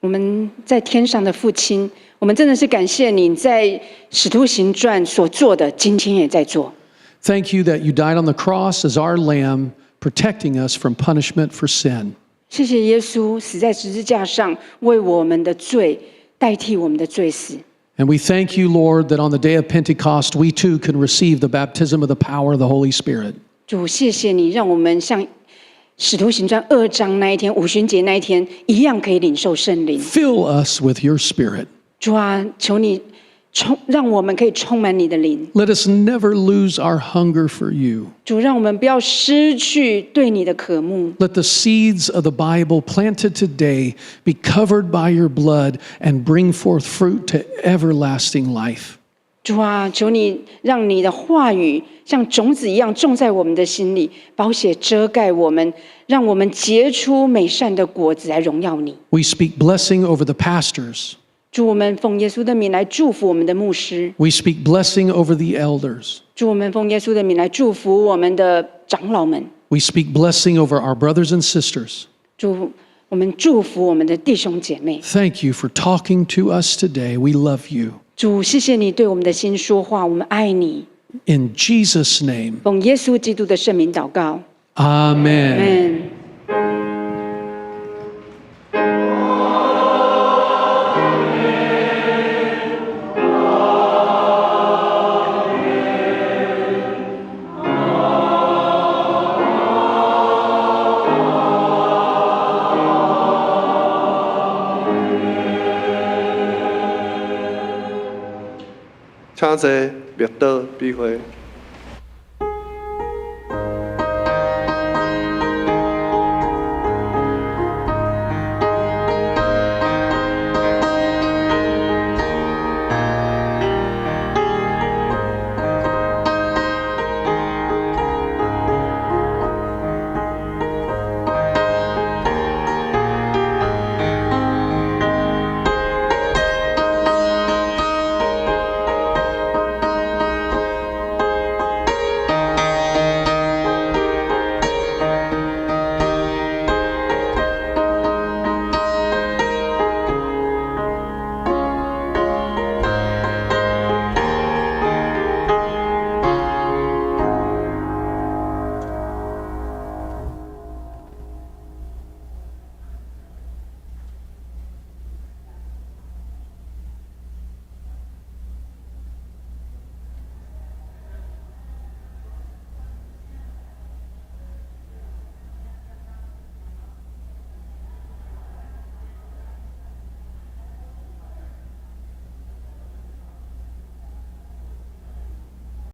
我们在天上的父亲，我们真的是感谢你在使徒行传所做的，今天也在做。Thank you that you died on the cross as our lamb, protecting us from punishment for sin. 谢谢耶稣死在十字架上，为我们的罪代替我们的罪死。And we thank you, Lord, that on the day of Pentecost, we too can receive the baptism of the power of the Holy Spirit. 主，谢谢你，让我们像使徒行传2章那一天，五旬节那一天一样，可以领受圣灵。 Fill us with your Spirit. 主啊，求你让我们可以充满你的灵。 Let us never lose our hunger for you. 主，让我们不要失去对你的渴慕。 Let the seeds of the Bible planted today be covered by your blood and bring forth fruit to everlasting life. 主啊，求你让你的话语像种子一样种在我们的心里，宝血遮盖我们，让我们结出美善的果子来荣耀你。 We speak blessing over the pastors. 主，我们奉耶稣的名来祝福我们的牧师。 We speak blessing over the elders. 主，我们奉耶稣的名来祝福我们的长老们。 We speak blessing over our brothers and sisters. 主，我们祝福我们的弟兄姐妹。 Thank you for talking to us today. We love you. 主，谢谢你对我们的心说话，我们爱你。 In Jesus' name, 奉耶稣基督的圣名祷告， amen. 嗯。请坐，灭道避讳。